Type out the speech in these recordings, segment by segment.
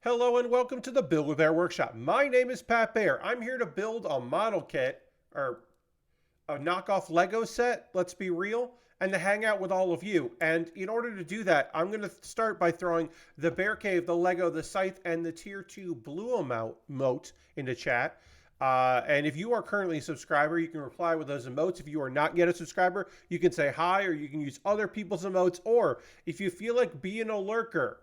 Hello and welcome to the Build with Baer workshop. My name is Pat Baer. I'm here to build a model kit or a knockoff Lego set, let's be real, and to hang out with all of you. And in order to do that, I'm going to start by throwing the Bear Cave, the Lego, the Scythe, and the Tier 2 Blue emote into chat. And if you are currently a subscriber, you can reply with those emotes. If you are not yet a subscriber, you can say hi, or you can use other people's emotes. Or if you feel like being a lurker,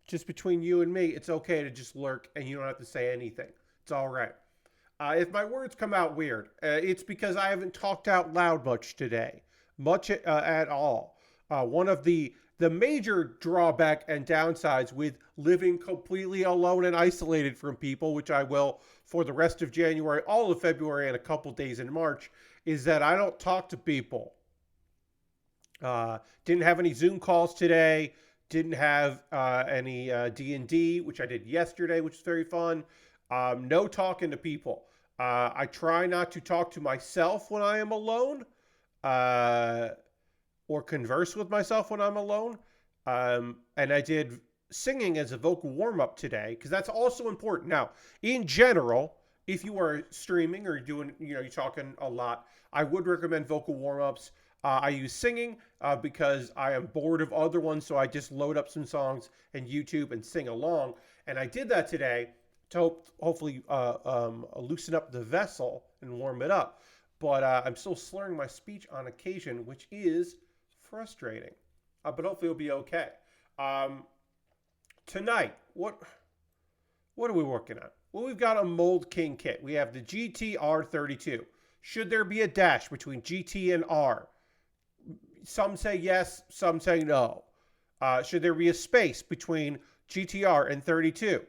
just between you and me, it's okay to just lurk and you don't have to say anything. It's all right. If my words come out weird, it's because I haven't talked out loud much today, much at all. One of the major drawback and downsides with living completely alone and isolated from people, which I will for the rest of January, all of February, and a couple days in March, is that I don't talk to people. Didn't have any Zoom calls today. Didn't have any D&D, which I did yesterday, which is very fun. No talking to people. I try not to talk to myself when I am alone or converse with myself when I'm alone. And I did singing as a vocal warm-up today because that's also important. Now, in general, if you are streaming or doing, you're talking a lot, I would recommend vocal warm-ups. I use singing because I am bored of other ones, so I just load up some songs and YouTube and sing along. And I did that today to hopefully loosen up the vessel and warm it up. But I'm still slurring my speech on occasion, which is frustrating. But hopefully it'll be okay. Tonight, what are we working on? Well, we've got a Mould King kit. We have the GTR32. Should there be a dash between GT and R? Some say yes, some say no. Should there be a space between GTR and 32?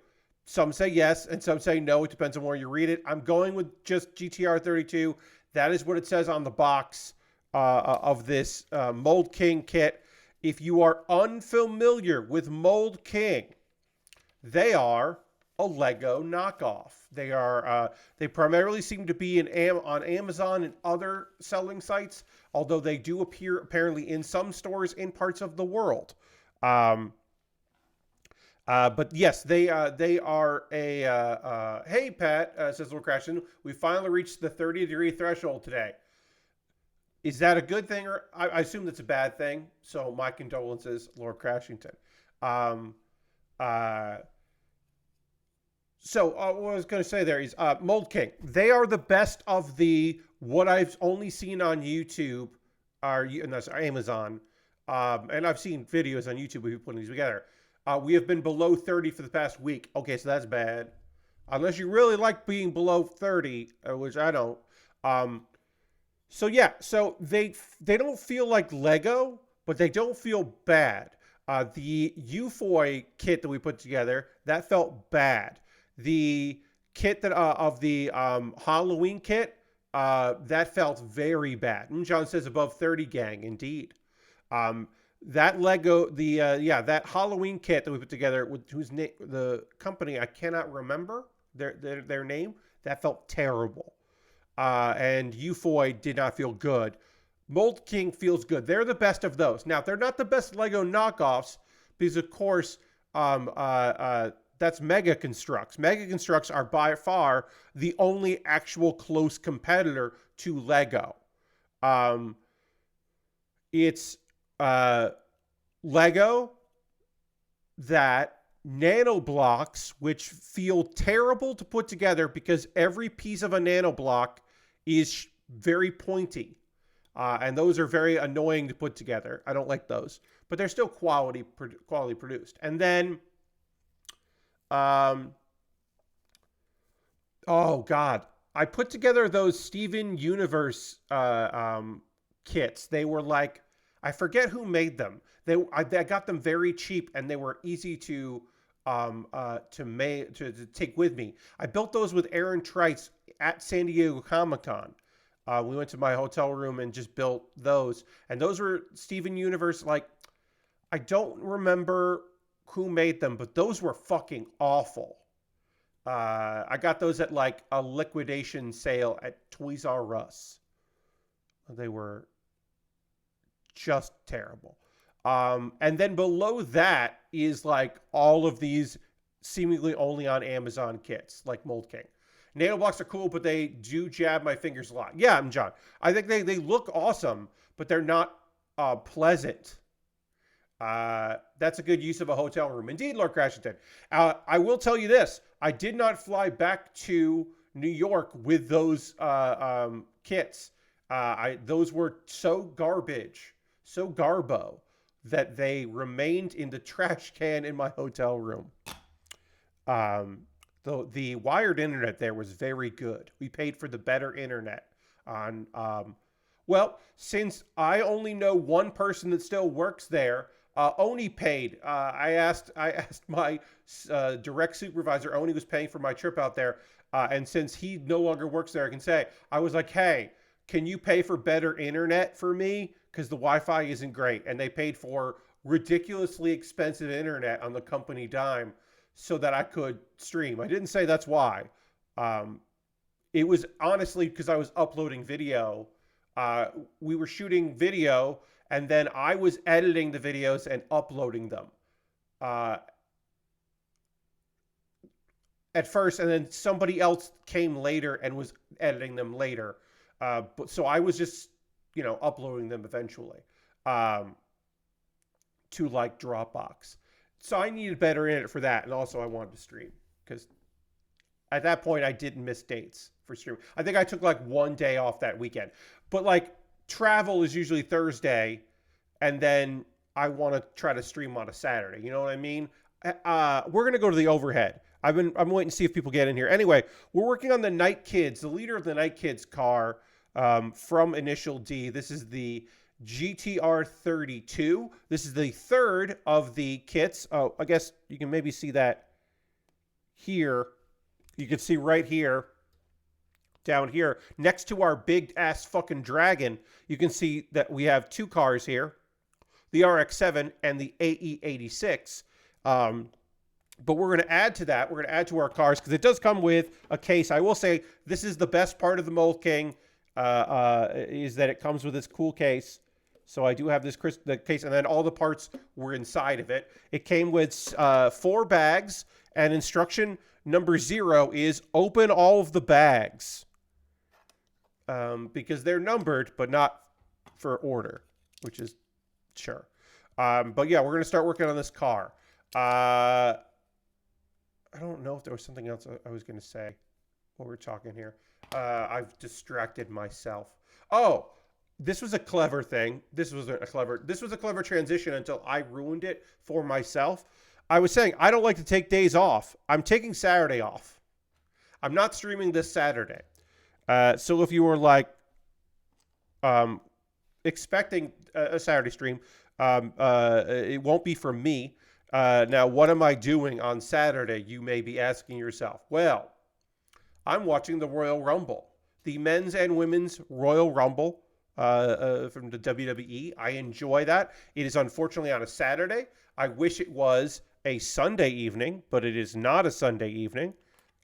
Some say yes, and some say no. It depends on where you read it. I'm going with just GTR32. That is what it says on the box of this Mould King kit. If you are unfamiliar with Mould King, they are a Lego knockoff. They are they primarily seem to be on Amazon and other selling sites, although they do appear apparently in some stores in parts of the world. But yes, they are a hey Pat, says Lord Crashton, we finally reached the 30-degree threshold today. Is that a good thing, or I assume that's a bad thing? So my condolences, Lord Crashington. So what I was going to say there is Mould King. They are the best of what I've only seen on YouTube, and that's Amazon, and I've seen videos on YouTube of people putting these together. We have been below 30 for the past week. Okay, so that's bad. Unless you really like being below 30, which I don't. So yeah, so they don't feel like Lego, but they don't feel bad. The UFOI kit that we put together, that felt bad. The kit that of the Halloween kit, that felt very bad. John says above 30 gang, indeed. That Lego, that Halloween kit that we put together, with the company I cannot remember their name, that felt terrible. And UFOI did not feel good. Mould King feels good. They're the best of those. Now, they're not the best Lego knockoffs because, of course, that's Mega Constructs. Mega Constructs are by far the only actual close competitor to Lego. It's Lego that nano blocks, which feel terrible to put together because every piece of a nano block is very pointy. And those are very annoying to put together. I don't like those. But they're still quality produced. And then, oh God, I put together those Steven Universe kits. They were like, I forget who made them. I got them very cheap, and they were easy to take with me. I built those with Aaron Trice at San Diego Comic-Con. We went to my hotel room and just built those. And those were Steven Universe. Like, I don't remember who made them, but those were fucking awful. I got those at like a liquidation sale at Toys R Us. They were just terrible. And then below that is like all of these seemingly only on Amazon kits, like Mold King. Nail blocks are cool, but they do jab my fingers a lot. Yeah, I'm John. I think they look awesome, but they're not pleasant. That's a good use of a hotel room. Indeed, Lord Crashington. I will tell you this. I did not fly back to New York with those kits. Those were so garbage, so garbo, that they remained in the trash can in my hotel room. The wired internet there was very good. We paid for the better internet on, well, since I only know one person that still works there, Oni paid. I asked my direct supervisor. Oni was paying for my trip out there, and since he no longer works there, I can say I was like, "Hey, can you pay for better internet for me? Because the Wi-Fi isn't great." And they paid for ridiculously expensive internet on the company dime so that I could stream. I didn't say that's why. It was honestly because I was uploading video. We were shooting video, and then I was editing the videos and uploading them at first, and then somebody else came later and was editing them later. So I was just, uploading them eventually to like Dropbox. So I needed better internet for that, and also I wanted to stream because at that point I didn't miss dates for streaming. I think I took like one day off that weekend, but like travel is usually Thursday, and then I want to try to stream on a Saturday. You know what I mean? We're gonna go to the overhead. I'm waiting to see if people get in here. Anyway, we're working on the Night Kids, the leader of the Night Kids car from Initial D. This is the GTR32. This is the third of the kits. Oh, I guess you can maybe see that here. You can see right here, down here, next to our big ass fucking dragon, you can see that we have two cars here, the RX-7 and the AE86. But we're going to add to that. We're going to add to our cars because it does come with a case. I will say this is the best part of the Mold King, is that it comes with this cool case. So I do have the case, and then all the parts were inside of it. It came with 4 bags, and instruction number 0 is open all of the bags. Because they're numbered, but not for order, which is sure. But yeah, we're going to start working on this car. I don't know if there was something else I was going to say while we're talking here. I've distracted myself. Oh, this was a clever thing. This was a clever transition until I ruined it for myself. I was saying I don't like to take days off. I'm taking Saturday off. I'm not streaming this Saturday. So if you were like expecting a Saturday stream, it won't be from me. Now, what am I doing on Saturday? You may be asking yourself. Well, I'm watching the Royal Rumble, the men's and women's Royal Rumble from the WWE. I enjoy that. It is unfortunately on a Saturday. I wish it was a Sunday evening, but it is not a Sunday evening.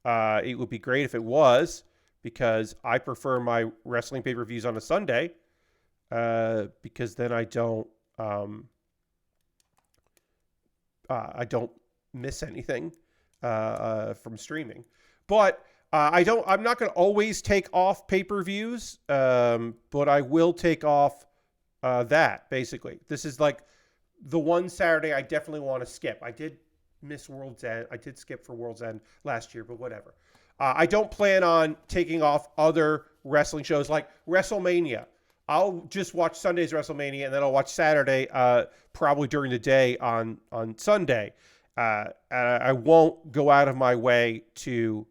It would be great if it was, because I prefer my wrestling pay-per-views on a Sunday, because then I don't miss anything from streaming. But I'm not going to always take off pay-per-views, but I will take off that, basically. This is like the one Saturday I definitely want to skip. I did miss World's End. I did skip for World's End last year, but whatever. I don't plan on taking off other wrestling shows like WrestleMania. I'll just watch Sunday's WrestleMania, and then I'll watch Saturday probably during the day on Sunday. And I won't go out of my way to...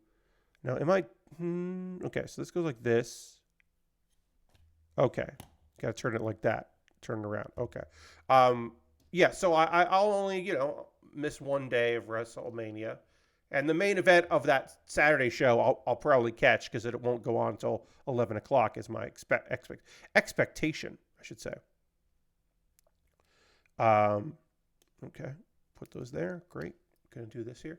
Now, am I... Okay, so this goes like this. Okay. Got to turn it like that. Turn it around. Okay. Yeah, so I'll only, miss one day of WrestleMania. And the main event of that Saturday show, I'll probably catch because it won't go on until 11 o'clock is my expectation, I should say. Okay, put those there. Great. Going to do this here.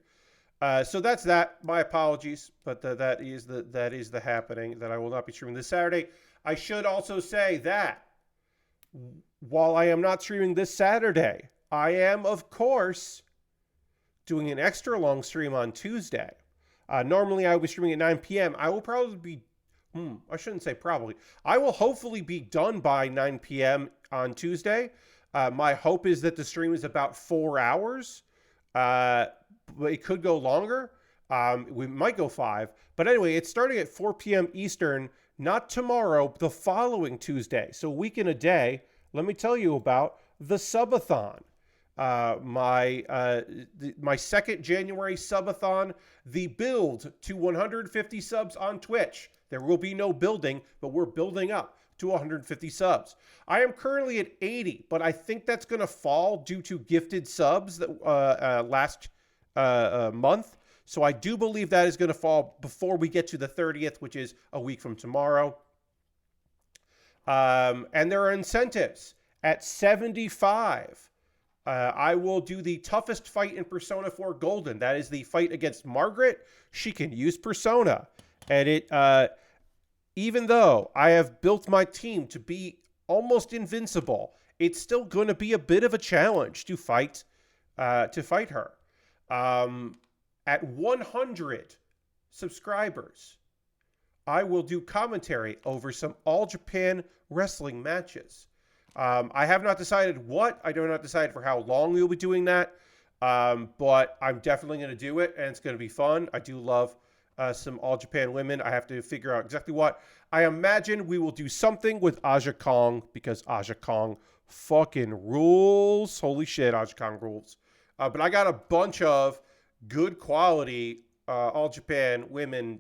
So that's that. My apologies, but that is the happening that I will not be streaming this Saturday. I should also say that while I am not streaming this Saturday, I am, of course, doing an extra long stream on Tuesday. Normally, I will be streaming at 9 p.m. I will probably be, I shouldn't say probably. I will hopefully be done by 9 p.m. on Tuesday. My hope is that the stream is about 4 hours. But it could go longer. We might go 5. But anyway, it's starting at 4 p.m. Eastern, not tomorrow, the following Tuesday. So a week and a day. Let me tell you about the subathon. My second January subathon, the build to 150 subs on Twitch. There will be no building, but we're building up to 150 subs. I am currently at 80, but I think that's going to fall due to gifted subs that last month. So I do believe that is going to fall before we get to the 30th, which is a week from tomorrow. And there are incentives. At 75, I will do the toughest fight in Persona 4 Golden. That is the fight against Margaret. She can use Persona. And it, even though I have built my team to be almost invincible, it's still going to be a bit of a challenge to fight her. At 100 subscribers, I will do commentary over some All Japan wrestling matches. I have not decided what. I do not decide for how long we will be doing that. But I'm definitely going to do it, and it's going to be fun. I do love some All Japan women. I have to figure out exactly what. I imagine we will do something with Aja Kong, because Aja Kong fucking rules. Holy shit, Aja Kong rules. But I got a bunch of good quality All Japan women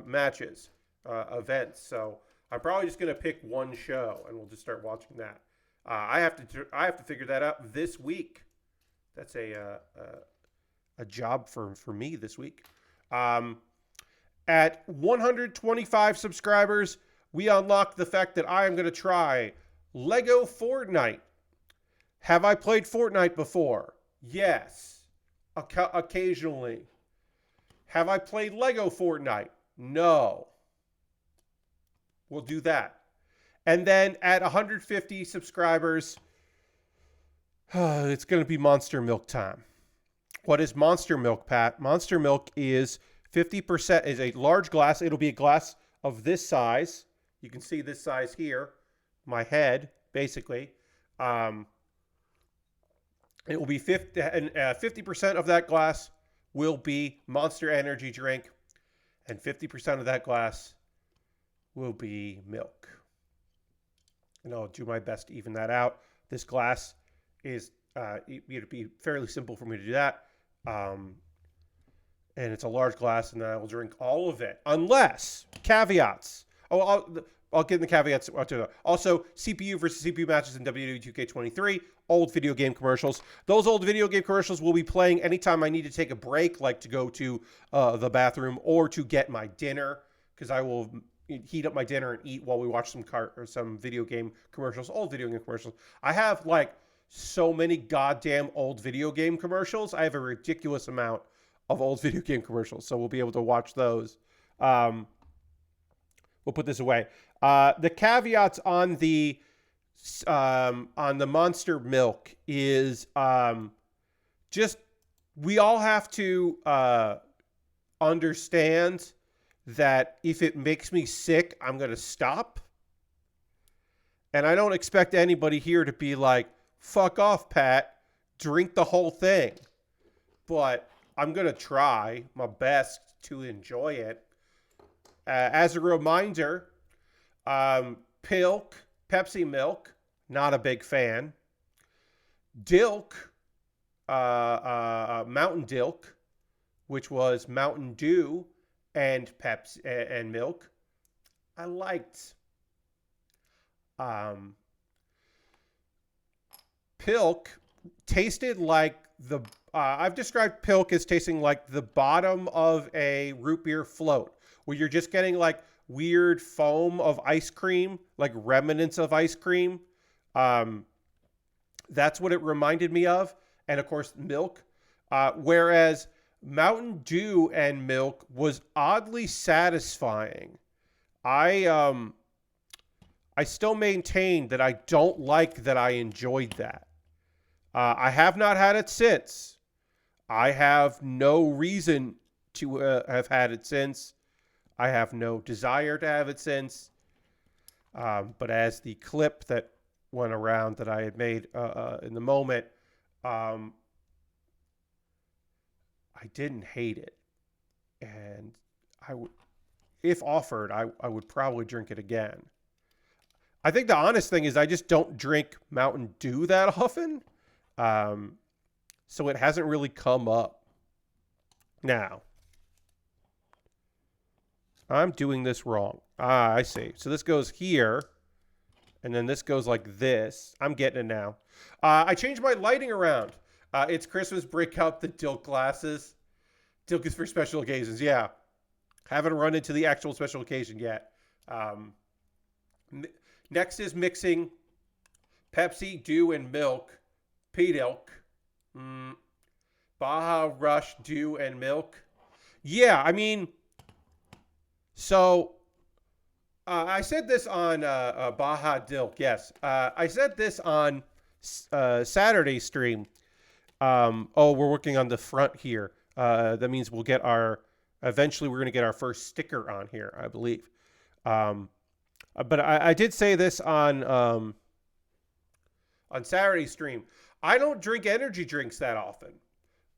matches, events. So I'm probably just going to pick one show, and we'll just start watching that. I have to figure that out this week. That's a job for me this week. At 125 subscribers, we unlock the fact that I am going to try Lego Fortnite. Have I played Fortnite before? Yes. Occasionally. Have I played Lego Fortnite? No. We'll do that. And then at 150 subscribers, it's going to be Monster Milk time. What is Monster Milk, Pat? Monster Milk is 50%, is a large glass. It'll be a glass of this size. You can see this size here. My head, basically. It will be 50% of that glass will be Monster Energy drink, and 50% of that glass will be milk. And I'll do my best to even that out. This glass is, it'd be fairly simple for me to do that. And it's a large glass, and I will drink all of it. Unless, caveats. I'll get in the caveats. Also, CPU versus CPU matches in WWE 2K23. Old video game commercials. Those old video game commercials will be playing anytime I need to take a break, like to go to the bathroom or to get my dinner, because I will heat up my dinner and eat while we watch some video game commercials, old video game commercials. I have like so many goddamn old video game commercials. I have a ridiculous amount of old video game commercials, so we'll be able to watch those. We'll put this away. The caveats on the Monster Milk is just we all have to understand that if it makes me sick, I'm going to stop. And I don't expect anybody here to be like, fuck off, Pat, drink the whole thing. But I'm going to try my best to enjoy it. As a reminder, Pilk, Pepsi Milk, not a big fan. Dilk, Mountain Dilk, which was Mountain Dew and Pepsi and milk, I liked. Pilk tasted like the. I've described Pilk as tasting like the bottom of a root beer float, where you're just getting like weird foam of ice cream, like remnants of ice cream. That's what it reminded me of, and of course milk. Whereas Mountain Dew and milk was oddly satisfying. I I still maintain that I don't like that I enjoyed that. I have not had it since. I have no reason to have had it since. I have no desire to have it since. But as the clip that went around that I had made in the moment, I didn't hate it. And I would, if offered, I would probably drink it again. I think the honest thing is I just don't drink Mountain Dew that often. So it hasn't really come up. Now, I'm doing this wrong. I see. So this goes here, and then this goes like this. I'm getting it now. I changed my lighting around. It's Christmas. Break out the Dilk glasses. Dilk is for special occasions. Yeah. Haven't run into the actual special occasion yet. Next is mixing Pepsi, Dew, and milk. P-Dilk. Baja Rush, Dew, and milk. Yeah, I mean, so I said this on Baja Dilk. Yes, I said this on Saturday stream. We're working on the front here. That means we'll get eventually we're going to get our first sticker on here, I believe. But I did say this on Saturday stream. I don't drink energy drinks that often.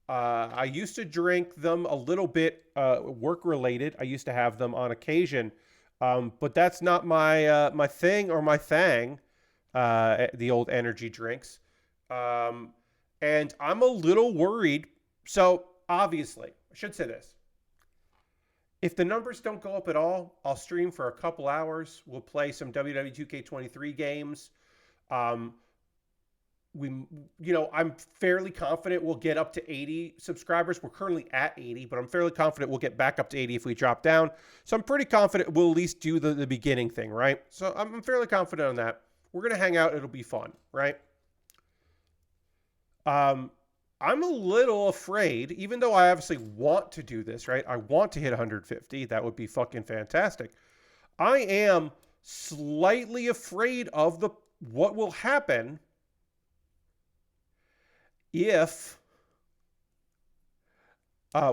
I used to drink them a little bit work related. I used to have them on occasion, but that's not my my thing or my thing. The old energy drinks, and I'm a little worried. So obviously, I should say this: if the numbers don't go up at all, I'll stream for a couple hours. We'll play some WWE 2K23 games. I'm fairly confident we'll get up to 80 subscribers. We're currently at 80, but I'm fairly confident we'll get back up to 80 if we drop down. So I'm pretty confident we'll at least do the beginning thing, right? So I'm fairly confident on that. We're going to hang out. It'll be fun, right? I'm a little afraid, even though I obviously want to do this, right? I want to hit 150. That would be fucking fantastic. I am slightly afraid of what will happen if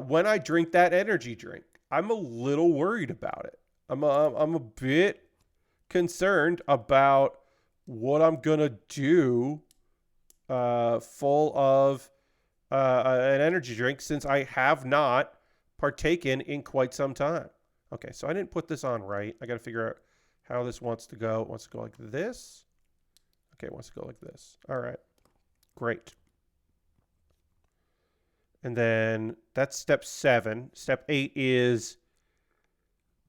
when I drink that energy drink. I'm a little worried about it. I'm a bit concerned about what I'm gonna do full of an energy drink, since I have not partaken in quite some time. Okay, so I didn't put this on right. I got to figure out how this wants to go. It wants to go like this. Okay, it wants to go like this. All right, great. And then that's step 7. Step 8 is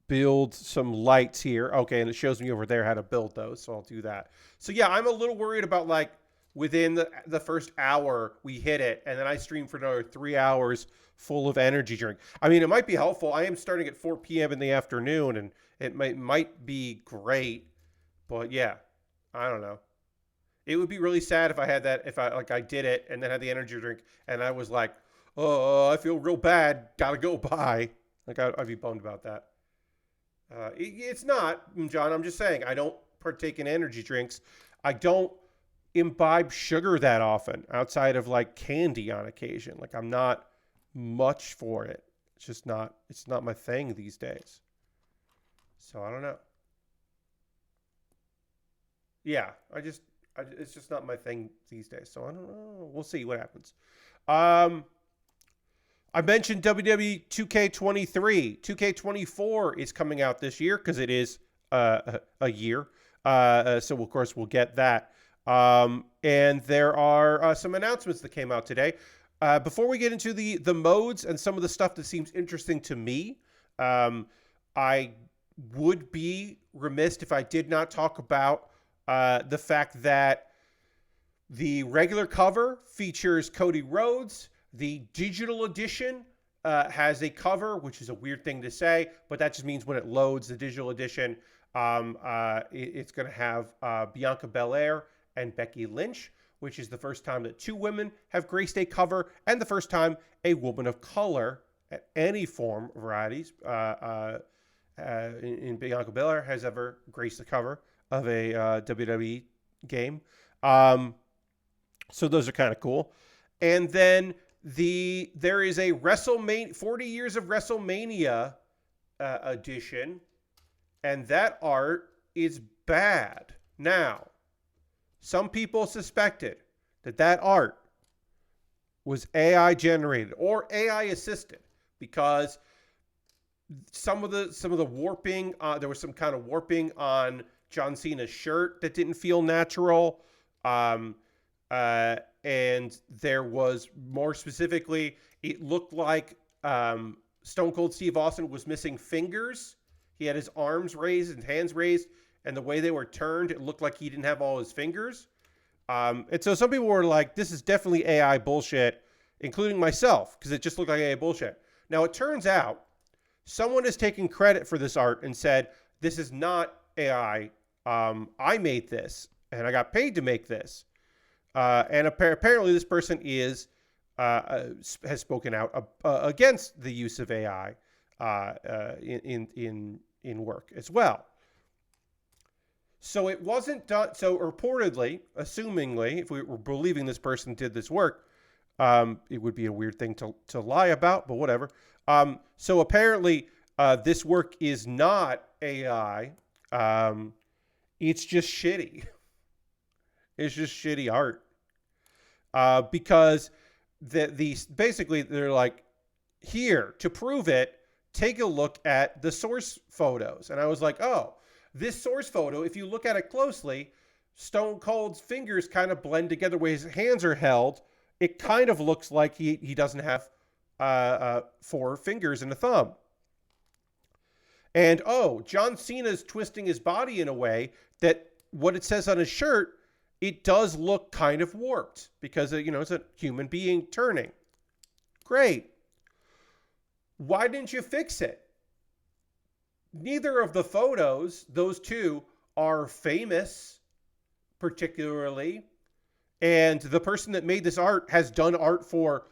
build some lights here. Okay, and it shows me over there how to build those, so I'll do that. So yeah, I'm a little worried about like within the first hour we hit it, and then I stream for another 3 hours full of energy drink. I mean, it might be helpful. I am starting at 4 p.m. in the afternoon, and it might be great, but yeah, I don't know. It would be really sad if I had that, if I did it and then had the energy drink and I was like, oh, I feel real bad, gotta go buy. Like, I'd be bummed about that. It's not, John, I'm just saying, I don't partake in energy drinks. I don't imbibe sugar that often outside of like candy on occasion. Like, I'm not much for it. It's not my thing these days. So I don't know. Yeah, it's just not my thing these days. So I don't know. We'll see what happens. I mentioned WWE 2K23. 2K24 is coming out this year because it is a year. So, of course, we'll get that. And there are some announcements that came out today. Before we get into the modes and some of the stuff that seems interesting to me, I would be remiss if I did not talk about the fact that the regular cover features Cody Rhodes. The digital edition has a cover, which is a weird thing to say, but that just means when it loads the digital edition, it's going to have Bianca Belair and Becky Lynch, which is the first time that 2 women have graced a cover, and the first time a woman of color at any form varieties in Bianca Belair has ever graced the cover WWE game. So those are kind of cool. And then there is a WrestleMania 40 years of WrestleMania edition, and that art is bad. Now, some people suspected that art was AI generated or AI assisted because some of the warping, there was some kind of warping on John Cena's shirt that didn't feel natural. And there was, more specifically, it looked like Stone Cold Steve Austin was missing fingers. He had his arms raised and hands raised, and the way they were turned, it looked like he didn't have all his fingers. And so some people were like, this is definitely AI bullshit, including myself, because it just looked like AI bullshit. Now, it turns out someone has taken credit for this art and said, this is not AI. I made this, and I got paid to make this. And apparently this person has spoken out against the use of AI in work as well. So it wasn't done. So reportedly, assumingly, if we were believing this person did this work, it would be a weird thing to lie about, but whatever. So apparently, this work is not AI. It's just shitty. It's just shitty art. Because basically they're like, here, to prove it, take a look at the source photos. And I was like, oh, this source photo, if you look at it closely, Stone Cold's fingers kind of blend together where his hands are held. It kind of looks like he doesn't have 4 fingers and a thumb. And, oh, John Cena's twisting his body in a way that what it says on his shirt, it does look kind of warped because, it's a human being turning. Great. Why didn't you fix it? Neither of the photos, those two, are famous, particularly. And the person that made this art has done art for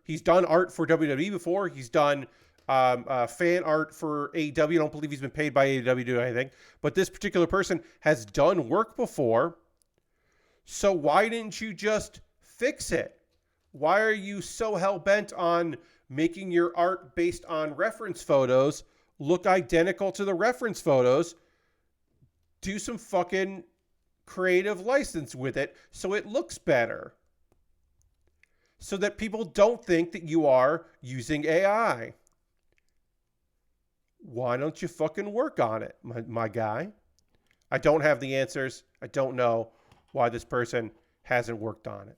he's done art for WWE before. He's done fan art for AEW. I don't believe he's been paid by AEW to do anything. But this particular person has done work before. So why didn't you just fix it? Why are you so hell-bent on making your art based on reference photos look identical to the reference photos? Do some fucking creative license with it so it looks better. So that people don't think that you are using AI. Why don't you fucking work on it, my guy? I don't have the answers. I don't know why this person hasn't worked on it.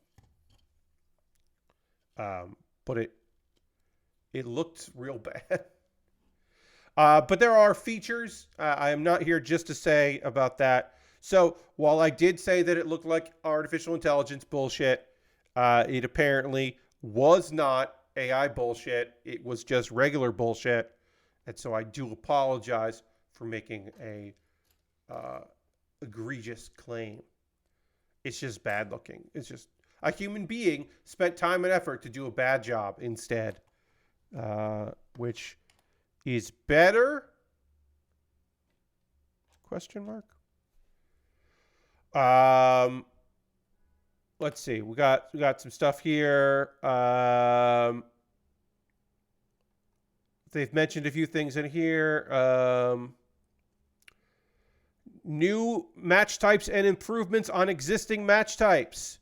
But it looked real bad. But there are features. I am not here just to say about that. So while I did say that it looked like artificial intelligence bullshit, it apparently was not AI bullshit. It was just regular bullshit. And so I do apologize for making a egregious claim. It's just bad looking. It's just a human being spent time and effort to do a bad job instead, which is better? Question mark. Let's see. We got some stuff here. They've mentioned a few things in here. New match types and improvements on existing match types.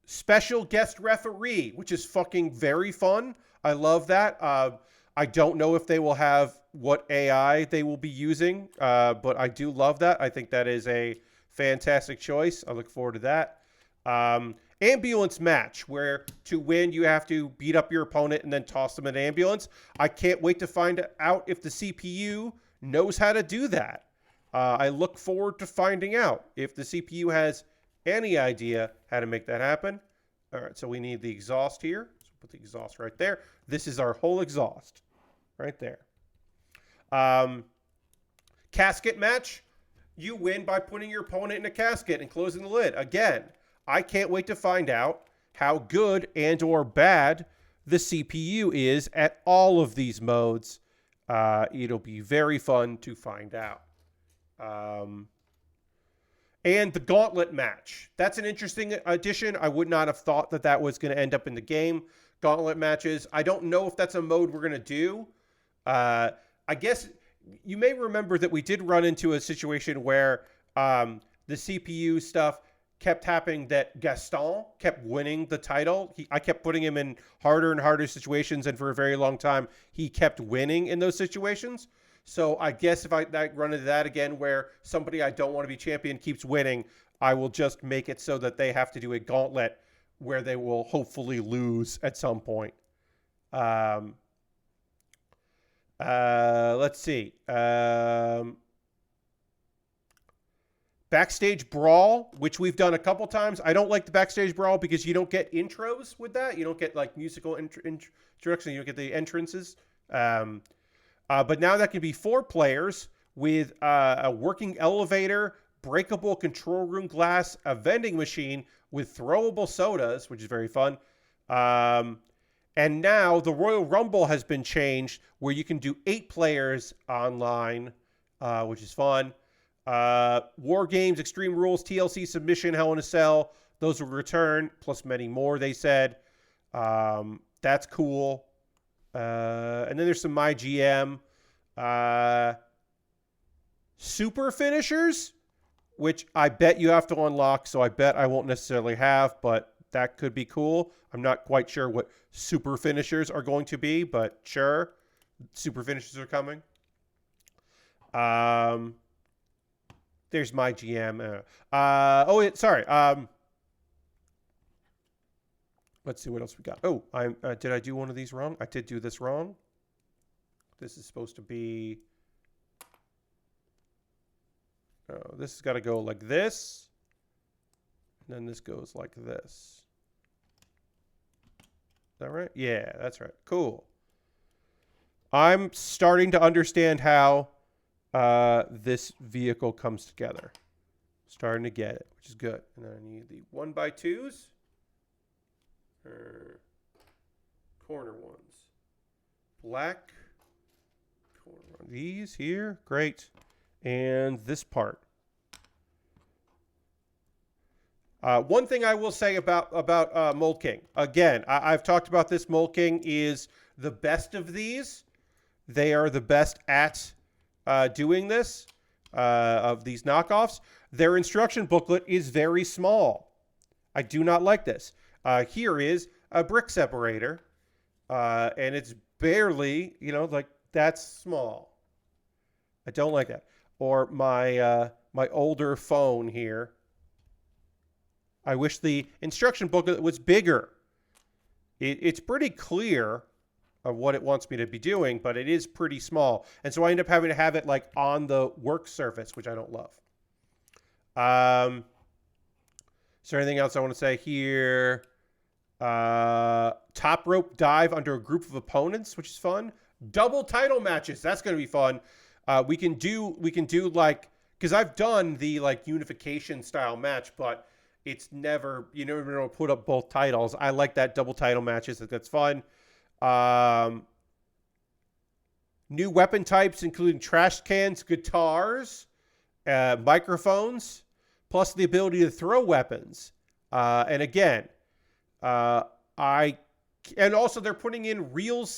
Special guest referee, which is fucking very fun. I love that. I don't know if they will have what AI they will be using, but I do love that. I think that is a fantastic choice. I look forward to that. Ambulance match, where to win you have to beat up your opponent and then toss them in an ambulance. I can't wait to find out if the CPU knows how to do that. I look forward to finding out if the CPU has any idea how to make that happen. All right, so we need the exhaust here. So put the exhaust right there. This is our whole exhaust right there. Casket match. You win by putting your opponent in a casket and closing the lid. Again, I can't wait to find out how good and or bad the CPU is at all of these modes. It'll be very fun to find out. And the gauntlet match. That's an interesting addition. I would not have thought that that was going to end up in the game. Gauntlet matches. I don't know if that's a mode we're going to do. I guess you may remember that we did run into a situation where the CPU stuff kept happening, that Gaston kept winning the title. I kept putting him in harder and harder situations, and for a very long time, he kept winning in those situations. So I guess if I run into that again where somebody I don't want to be champion keeps winning, I will just make it so that they have to do a gauntlet where they will hopefully lose at some point. Let's see. Backstage Brawl, which we've done a couple times. I don't like the Backstage Brawl because you don't get intros with that. You don't get like musical introduction. You don't get the entrances. But now that can be 4 players with a working elevator, breakable control room glass, a vending machine with throwable sodas, which is very fun. And now the Royal Rumble has been changed where you can do 8 players online, which is fun. War Games, Extreme Rules, TLC Submission, Hell in a Cell, those will return, plus many more, they said. That's cool. And then there's some My GM. Super finishers, which I bet you have to unlock, so I bet I won't necessarily have, but that could be cool. I'm not quite sure what super finishers are going to be, but sure. Super finishers are coming. There's My GM. Sorry. Let's see what else we got. Oh, did I do one of these wrong? I did do this wrong. This is supposed to be... Oh, this has got to go like this. And then this goes like this. Is that right? Yeah, that's right. Cool. I'm starting to understand how this vehicle comes together. Starting to get it, which is good. And then I need the 1x2s. Corner ones. Black. Corner one. These here. Great. And this part. One thing I will say about Mould King. Again, I've talked about this. Mould King is the best of these. They are the best at doing this, of these knockoffs. Their instruction booklet is very small. I do not like this. Here is a brick separator, and it's barely, like that's small. I don't like that. Or my my older phone here. I wish the instruction booklet was bigger. It's pretty clear of what it wants me to be doing, but it is pretty small. And so I end up having to have it like on the work surface, which I don't love. Is there anything else I want to say here? Top rope dive under a group of opponents, which is fun. Double title matches. That's going to be fun. We can do like, because I've done the like unification style match, but it's never, you never know, put up both titles. I like that double title matches. That's fun. New weapon types, including trash cans, guitars, microphones, plus the ability to throw weapons. And again, and also they're putting in real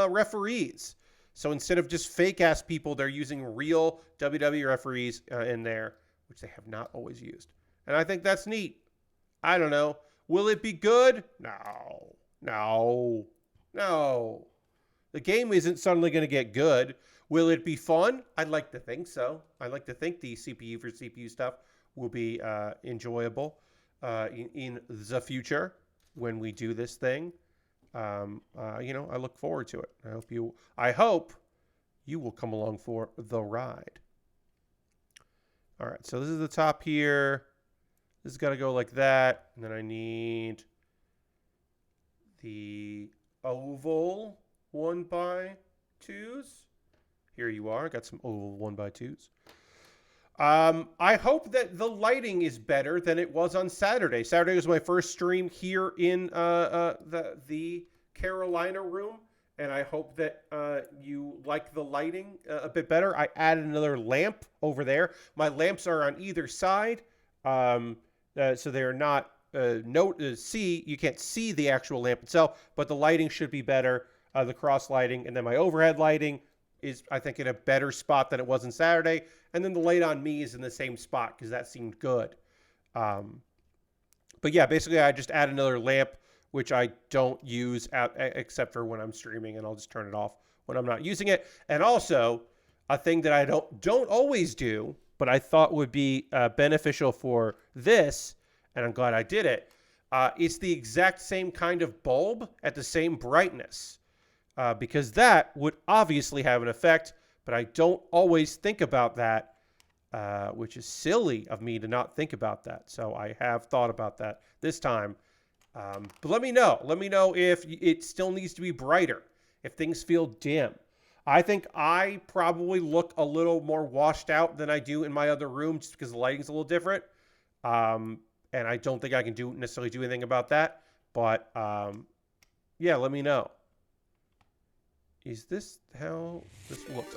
referees. So instead of just fake ass people, they're using real WWE referees in there, which they have not always used. And I think that's neat. I don't know. Will it be good? No. The game isn't suddenly going to get good. Will it be fun? I'd like to think so. I'd like to think the CPU for CPU stuff will be enjoyable in the future when we do this thing. I look forward to it. I hope you will come along for the ride. All right, so this is the top here. This has got to go like that. And then I need the oval 1x2s. Here you are. Got some oval 1x2s. I hope that the lighting is better than it was on Saturday. Saturday was my first stream here in the Carolina room, and I hope that you like the lighting a bit better. I added another lamp over there. My lamps are on either side, so they're not you can't see the actual lamp itself, but the lighting should be better, the cross lighting, and then my overhead lighting is, I think, in a better spot than it was on Saturday, and then the light on me is in the same spot because that seemed good. But yeah, basically I just add another lamp, which I don't use except for when I'm streaming, and I'll just turn it off when I'm not using it. And also, a thing that I don't always do, but I thought would be beneficial for this, and I'm glad I did it. It's the exact same kind of bulb at the same brightness, because that would obviously have an effect, but I don't always think about that. Which is silly of me to not think about that. So I have thought about that this time. But let me know. Let me know if it still needs to be brighter, if things feel dim. I think I probably look a little more washed out than I do in my other room just because the lighting's a little different. And I don't think I can necessarily do anything about that. But yeah, let me know. Is this how this looks?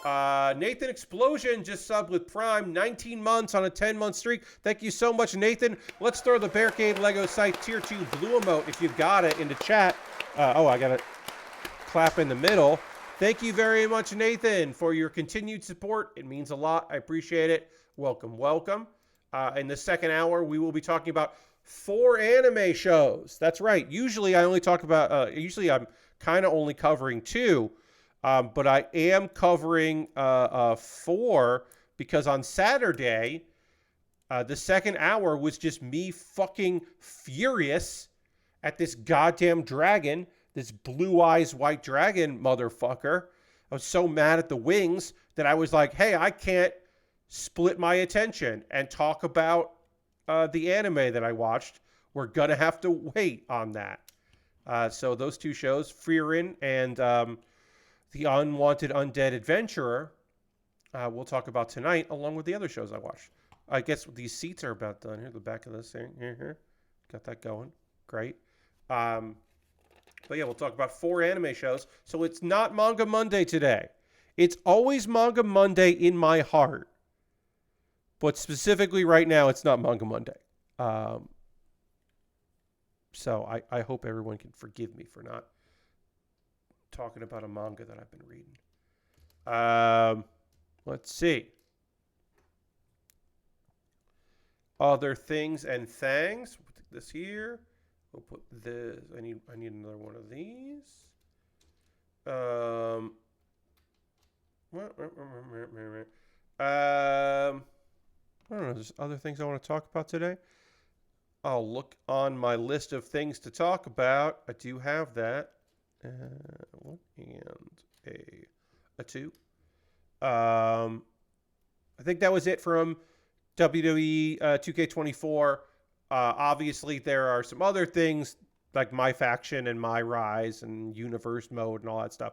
Nathan Explosion just subbed with Prime, 19 months on a 10-month streak. Thank you so much, Nathan. Let's throw the Bear Cave Lego site tier 2 blue emote if you've got it into chat. I got to clap in the middle. Thank you very much, Nathan, for your continued support. It means a lot. I appreciate it. Welcome, welcome. In the second hour, we will be talking about 4 anime shows. That's right. Usually I only talk about, usually I'm kind of only covering 2. But I am covering 4 because on Saturday, the second hour was just me fucking furious at this goddamn dragon, this blue eyes white dragon motherfucker. I was so mad at the wings that I was like, hey, I can't split my attention and talk about the anime that I watched. We're going to have to wait on that. So those 2 shows, Frieren and the Unwanted Undead Adventurer, we'll talk about tonight, along with the other shows I watched. I guess these seats are about done. Here, the back of this thing. Here. Got that going. Great. But yeah, we'll talk about 4 anime shows. So it's not Manga Monday today. It's always Manga Monday in my heart. But specifically right now, it's not Manga Monday. So I hope everyone can forgive me for not talking about a manga that I've been reading. Let's see. Other things and things. We'll put this here. We'll put this. I need another one of these. I don't know. There's other things I want to talk about today. I'll look on my list of things to talk about. I do have that. And a 2. I think that was it from WWE 2K24. Obviously, there are some other things like My Faction and My Rise and Universe Mode and all that stuff.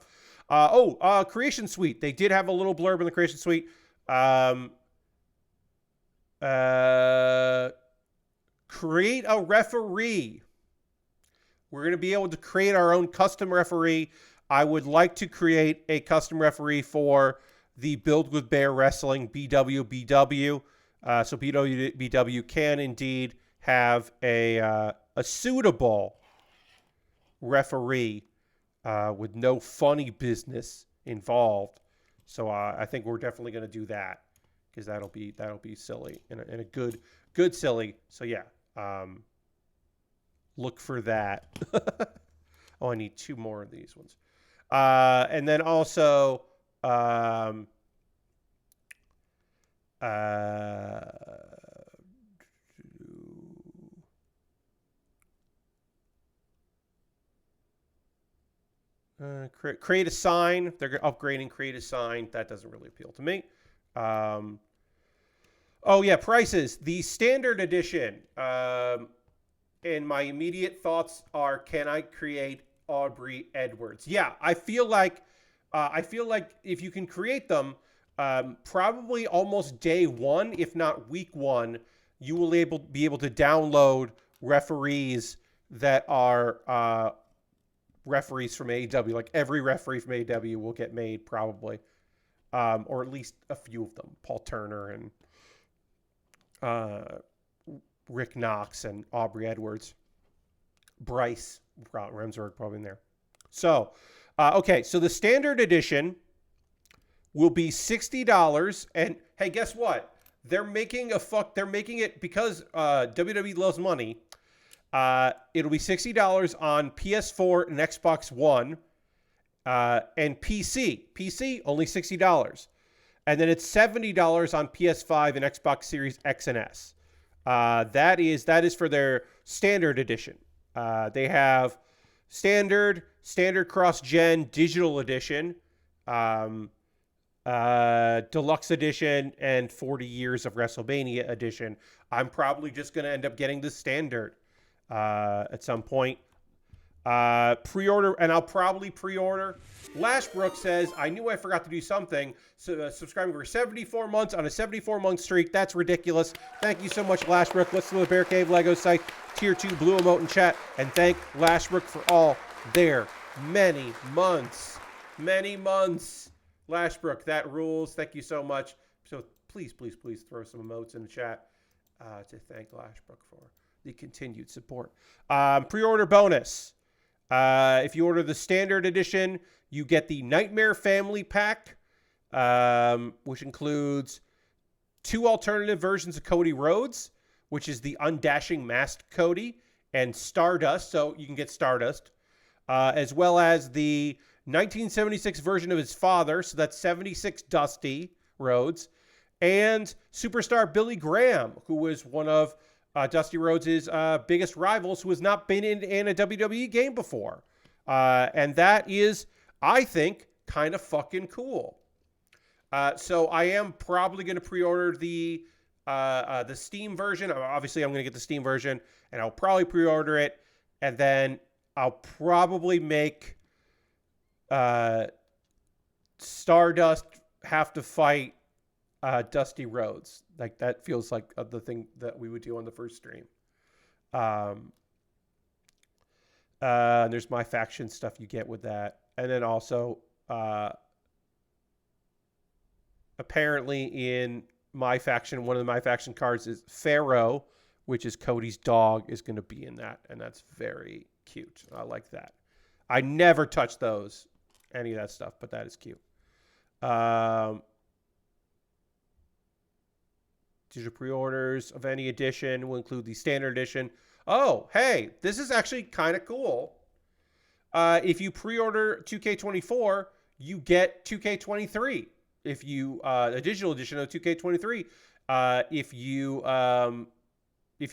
Creation Suite. They did have a little blurb in the Creation Suite. Create a referee. We're going to be able to create our own custom referee. I would like to create a custom referee for the Build with Baer Wrestling BWBW. So BWBW can indeed have a suitable referee with no funny business involved. So I think we're definitely going to do that because that'll be silly and a good silly. So yeah. Look for that. I need 2 more of these ones. And then also, create a sign. They're upgrading create a sign. That doesn't really appeal to me. Oh yeah, prices. The standard edition. And my immediate thoughts are, can I create Aubrey Edwards? Yeah, I feel like if you can create them, probably almost day 1, if not week 1, you will be able to download referees that are referees from AEW. Like every referee from AEW will get made probably, or at least a few of them. Paul Turner and Rick Knox and Aubrey Edwards, Bryce Remsburg probably in there. So, okay, so the standard edition will be $60, and hey, guess what? They're making it because WWE loves money. It'll be $60 on PS4 and Xbox One, and PC. PC only $60, and then it's $70 on PS5 and Xbox Series X and S. That is for their standard edition. They have standard cross-gen digital edition, deluxe edition, and 40 years of WrestleMania edition. I'm probably just going to end up getting the standard at some point. Pre-order, and I'll probably pre-order. Lashbrook says, I knew I forgot to do something. So subscribing for 74 months on a 74-month streak. That's ridiculous. Thank you so much, Lashbrook. Let's do the Bear Cave Lego site. Tier 2 blue emote in chat. And thank Lashbrook for all their many months. Many months. Lashbrook, that rules. Thank you so much. So please, please, please throw some emotes in the chat to thank Lashbrook for the continued support. Pre-order bonus. If you order the standard edition, you get the Nightmare Family Pack, which includes 2 alternative versions of Cody Rhodes, which is the Undashing Masked Cody, and Stardust, so you can get Stardust, as well as the 1976 version of his father, so that's 76 Dusty Rhodes, and Superstar Billy Graham, who was one of Dusty Rhodes' biggest rivals, who has not been in a WWE game before. And that is, I think, kind of fucking cool. So I am probably going to pre-order the Steam version. Obviously, I'm going to get the Steam version, and I'll probably pre-order it, and then I'll probably make Stardust have to fight Dusty Rhodes. Like, that feels like the thing that we would do on the first stream. There's my faction stuff you get with that. And then also, apparently in my faction, one of my faction cards is Pharaoh, which is Cody's dog, is going to be in that. And that's very cute. I like that. I never touch any of that stuff, but that is cute. Digital pre-orders of any edition will include the standard edition. Oh, hey, this is actually kind of cool. If you pre-order 2K24, you get 2K23. If you a digital edition of 2K23, if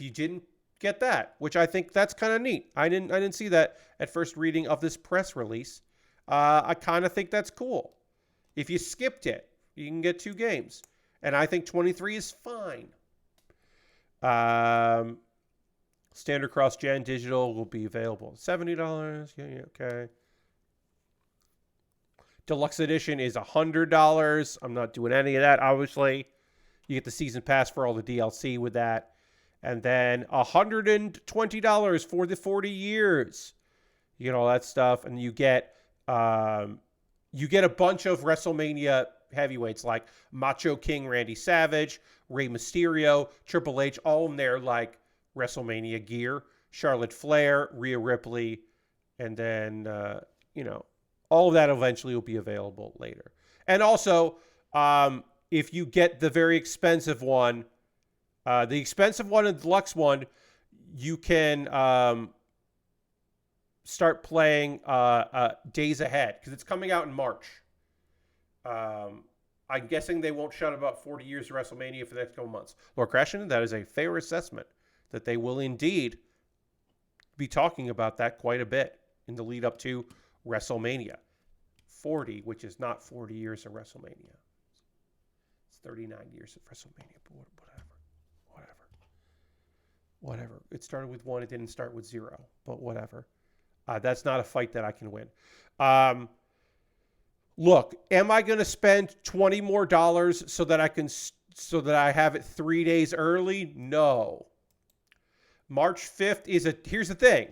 you didn't get that, which I think that's kind of neat. I didn't see that at first reading of this press release. I kind of think that's cool. If you skipped it, you can get 2 games. And I think 23 is fine. Standard cross-gen digital will be available. $70. Yeah, okay. Deluxe edition is $100. I'm not doing any of that, obviously. You get the season pass for all the DLC with that. And then $120 for the 40 years. You get all that stuff. And you get a bunch of WrestleMania heavyweights like Macho King Randy Savage, Rey Mysterio, Triple H, all in their like WrestleMania gear. Charlotte Flair, Rhea Ripley, and then all of that eventually will be available later. And also, if you get the very expensive one, the expensive one and the deluxe one, you can start playing days ahead because it's coming out in March. I'm guessing they won't shut about 40 years of WrestleMania for the next couple months. Lord Crashington, that is a fair assessment that they will indeed be talking about that quite a bit in the lead up to WrestleMania 40, which is not 40 years of WrestleMania. It's 39 years of WrestleMania, but whatever. It started with 1, it didn't start with 0, but whatever. That's not a fight that I can win. Look, am I going to spend $20 more so that I have it 3 days early? No. March 5th here's the thing.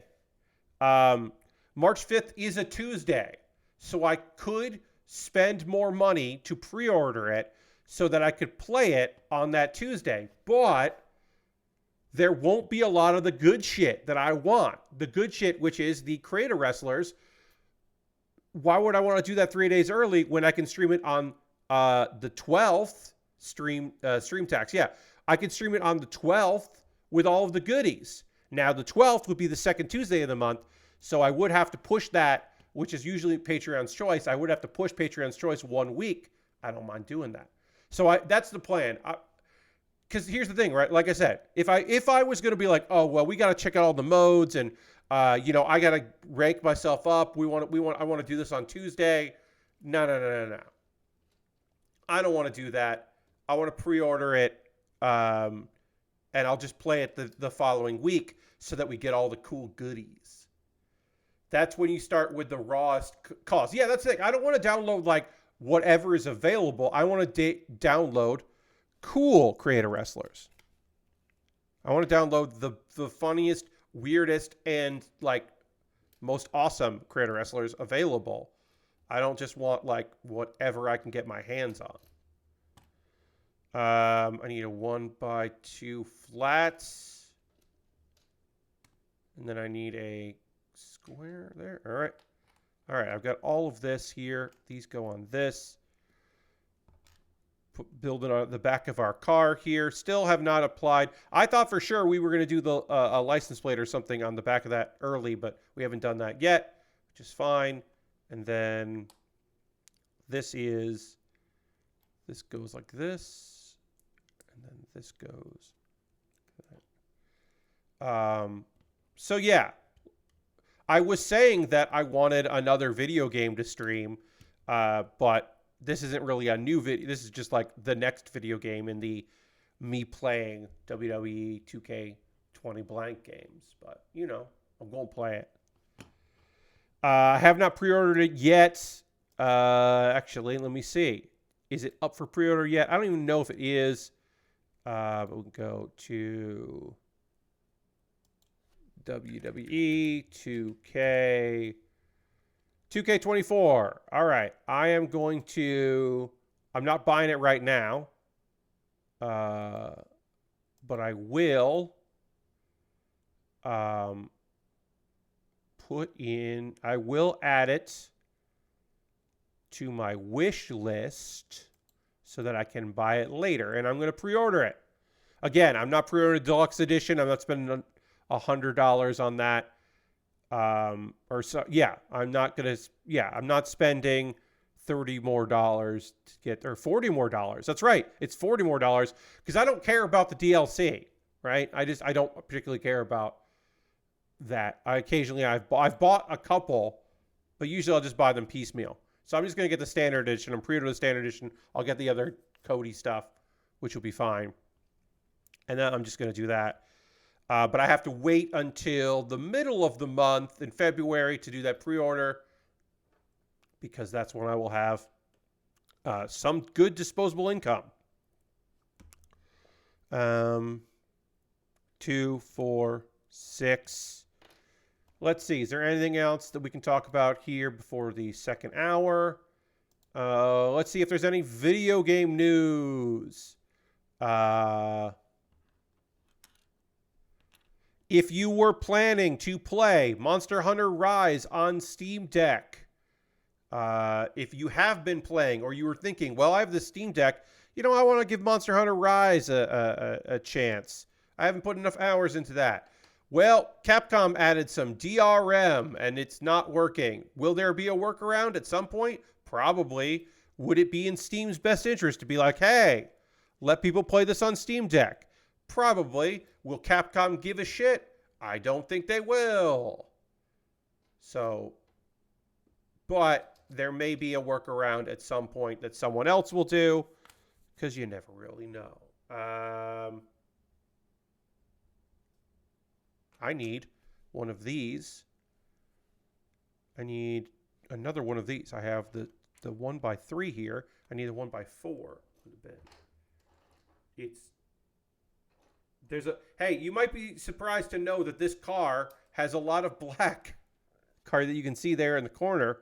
March 5th is a Tuesday. So I could spend more money to pre-order it so that I could play it on that Tuesday. But there won't be a lot of the good shit that I want. The good shit, which is the creator wrestlers. Why would I want to do that 3 days early when I can stream it on the 12th? Stream tax. Yeah, I could stream it on the 12th with all of the goodies. Now, the 12th would be the second Tuesday of the month, so I would have to push that, which is usually Patreon's choice. I would have to push Patreon's choice 1 week. I don't mind doing that. So that's the plan. Because here's the thing, right? Like I said, if I was going to be like, oh, well, we got to check out all the modes and, I got to rank myself up. I want to do this on Tuesday. No. I don't want to do that. I want to pre-order it, and I'll just play it the following week so that we get all the cool goodies. That's when you start with the rawest cost. Yeah, that's the thing. I don't want to download like whatever is available. I want to download cool creator wrestlers. I want to download the funniest, weirdest, and like most awesome creator wrestlers available. I don't just want like whatever I can get my hands on. I need a 1x2 flats. And then I need a square there. All right. All right. I've got all of this here. These go on this. Build it on the back of our car here. Still have not applied. I thought for sure we were going to do the a license plate or something on the back of that early, but we haven't done that yet, which is fine. And then this goes like this. And then this goes. So yeah, I was saying that I wanted another video game to stream, but this isn't really a new video. This is just like the next video game in the me playing WWE 2K20 blank games. But I'm going to play it. I have not pre-ordered it yet. Actually, let me see. Is it up for pre-order yet? I don't even know if it is. But we can go to WWE 2K24. All right. I'm not buying it right now. But I will I will add it to my wish list so that I can buy it later, and I'm going to pre-order it. Again, I'm not pre-ordering the deluxe edition. I'm not spending $100 on that. I'm not spending $30 more to get, or $40 more. That's right. It's $40 more because I don't care about the DLC, right? I don't particularly care about that. I've bought a couple, but usually I'll just buy them piecemeal. So I'm just going to get the standard edition. I'm pre-ordering the standard edition. I'll get the other Cody stuff, which will be fine. And then I'm just going to do that. But I have to wait until the middle of the month in February to do that pre-order because that's when I will have some good disposable income. 2, 4, 6. Let's see. Is there anything else that we can talk about here before the second hour? Let's see if there's any video game news. If you were planning to play Monster Hunter Rise on Steam Deck, if you have been playing or you were thinking, well, I have this Steam Deck, I want to give Monster Hunter Rise a chance. I haven't put enough hours into that. Well, Capcom added some DRM, and it's not working. Will there be a workaround at some point? Probably. Would it be in Steam's best interest to be like, hey, let people play this on Steam Deck? Probably. Will Capcom give a shit? I don't think they will. So, but there may be a workaround at some point that someone else will do, because you never really know. I need one of these. I need another one of these. I have the 1x3 here. I need a 1x4 in the bin. Hey, you might be surprised to know that this car has a lot of black card that you can see there in the corner.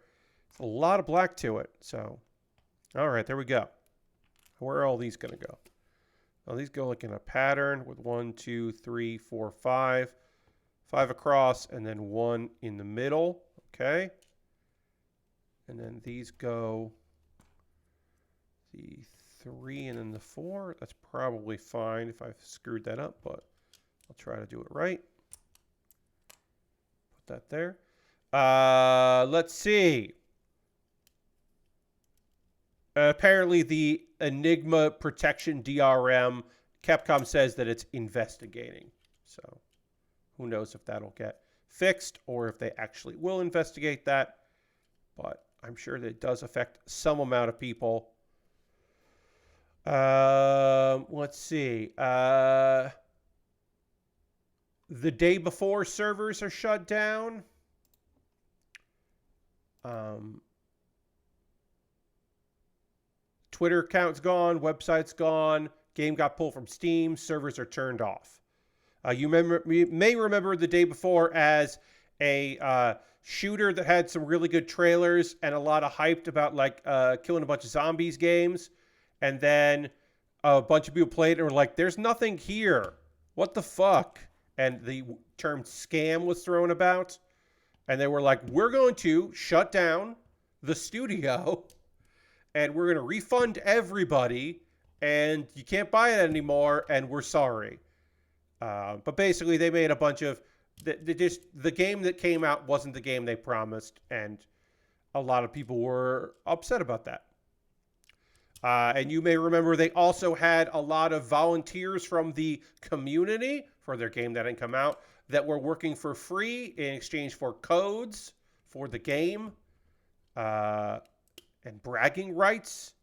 It's a lot of black to it. So, all right, there we go. Where are all these going to go? Well, these go like in a pattern with 1, 2, 3, 4, 5. 5 across, and then 1 in the middle. Okay. And then these go the 3 and then the 4. That's probably fine if I've screwed that up, but I'll try to do it right. Put that there. Let's see. Apparently the Enigma Protection DRM, Capcom says that it's investigating. So who knows if that'll get fixed or if they actually will investigate that. But I'm sure that it does affect some amount of people. Let's see. The day before servers are shut down. Twitter account's gone, website's gone, game got pulled from Steam, servers are turned off. You may remember the day before as a shooter that had some really good trailers and a lot of hyped about like killing a bunch of zombies games. And then a bunch of people played and were like, there's nothing here. What the fuck? And the term scam was thrown about. And they were like, we're going to shut down the studio and we're going to refund everybody and you can't buy it anymore and we're sorry. But basically they made a bunch of, the game that came out wasn't the game they promised. And a lot of people were upset about that. And you may remember they also had a lot of volunteers from the community for their game that didn't come out that were working for free in exchange for codes for the game and bragging rights.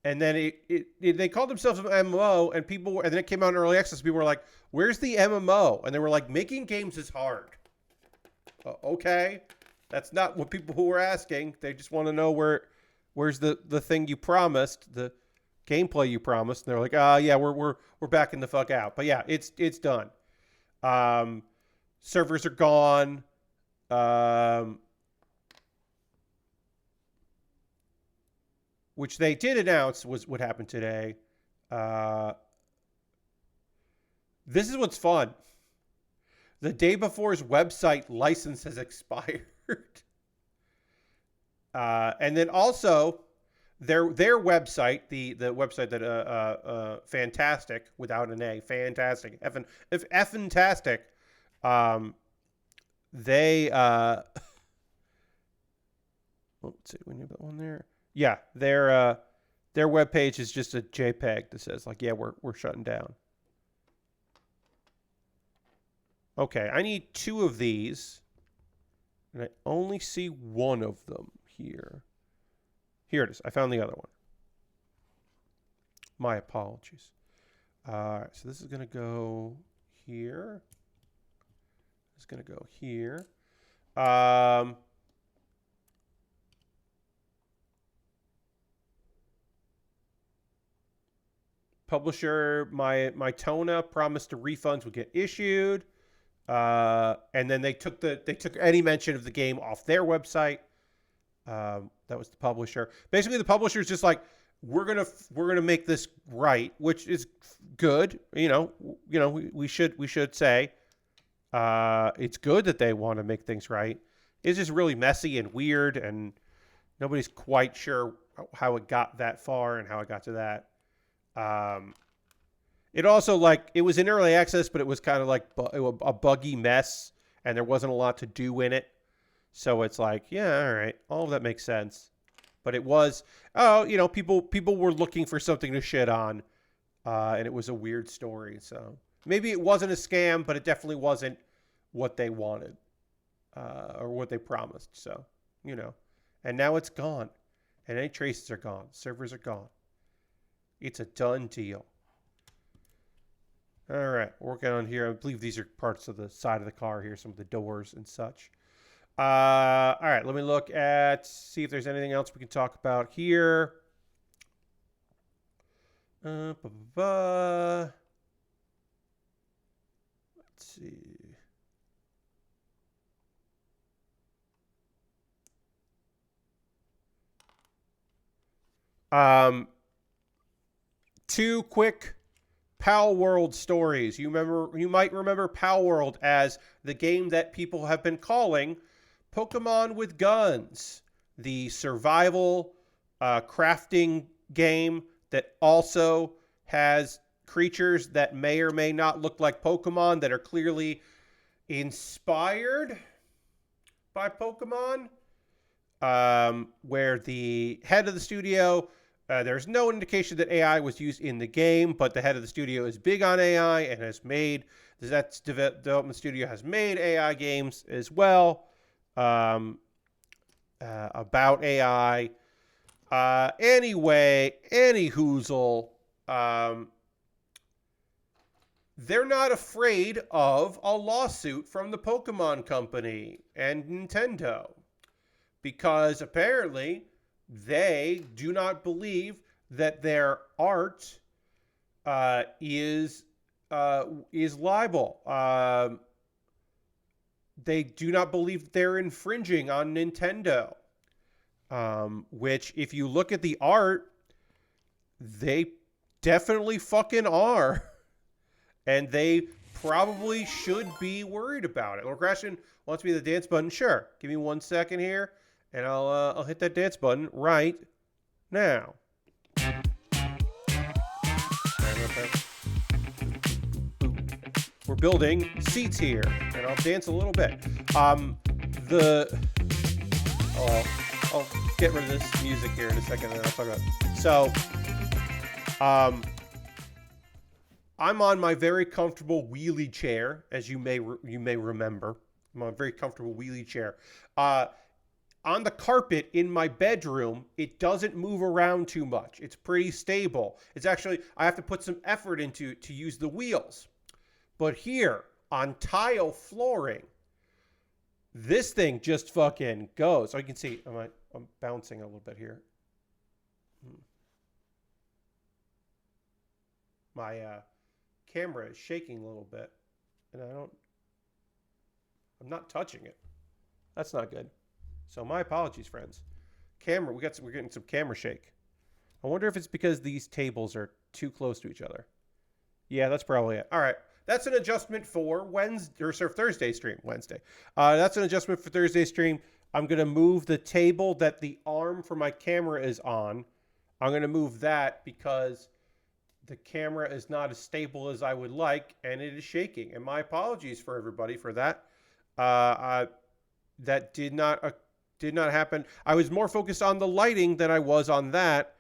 And then they called themselves an MMO, and and then it came out in early access. People were like, "Where's the MMO?" And they were like, "Making games is hard." Okay, that's not what people who were asking. They just want to know where's the thing you promised, the gameplay you promised. And they're like, yeah, we're backing the fuck out." But yeah, it's done. Servers are gone. Which they did announce was what happened today. This is what's fun. The day before's website license has expired. And then also their website, the website that Fantastic without an A, Fantastic, Fantastic, they let's see, we need that one there. Yeah, their webpage is just a JPEG that says like, yeah, we're shutting down. Okay, I need 2 of these, and I only see 1 of them here. Here it is. I found the other one. My apologies. All right, so this is going to go here. It's going to go here. Publisher, my Tona promised the refunds would get issued. And then they took any mention of the game off their website. That was the publisher. Basically, the publisher is just like, we're gonna make this right, which is good. We should say it's good that they want to make things right. It's just really messy and weird, and nobody's quite sure how it got that far and how it got to that. It also, like, it was in early access, but it was kind of like a buggy mess, and there wasn't a lot to do in it. So it's like, yeah, all right, all of that makes sense. But it was, people were looking for something to shit on, and it was a weird story. So maybe it wasn't a scam, but it definitely wasn't what they wanted or what they promised. So, and now it's gone, and any traces are gone. Servers are gone. It's a done deal. All right, working on here. I believe these are parts of the side of the car here, some of the doors and such. All right, let me look at, see if there's anything else we can talk about here. see. Two quick Pal World stories. You might remember Pal World as the game that people have been calling Pokemon with Guns, the survival crafting game that also has creatures that may or may not look like Pokemon that are clearly inspired by Pokemon, where the head of the studio, there's no indication that AI was used in the game, but the head of the studio is big on AI and has made, that development studio has made AI games as well, about AI. Anyway, any hoozle, they're not afraid of a lawsuit from the Pokemon Company and Nintendo, because apparently they do not believe that their art is libel. They do not believe they're infringing on Nintendo, which, if you look at the art, they definitely fucking are. And they probably should be worried about it. Lord Crashton wants me to the dance button. Sure. Give me 1 second here, and I'll hit that dance button right now. We're building seats here, and I'll dance a little bit. I'll get rid of this music here in a second, and then I'll talk about it. So, I'm on my very comfortable wheelie chair, as you may remember. I'm on a very comfortable wheelie chair. On the carpet in my bedroom, it doesn't move around too much. It's pretty stable. It's actually, I have to put some effort into to use the wheels. But here, on tile flooring, this thing just fucking goes. So you can see, I'm bouncing a little bit here. My camera is shaking a little bit, and I'm not touching it. That's not good. So my apologies, friends. We're getting some camera shake. I wonder if it's because these tables are too close to each other. Yeah, that's probably it. All right. That's an adjustment for Thursday stream. Wednesday. That's an adjustment for Thursday stream. I'm going to move the table that the arm for my camera is on. I'm going to move that because the camera is not as stable as I would like, and it is shaking. And my apologies for everybody for that. That did not happen. I was more focused on the lighting than I was on that,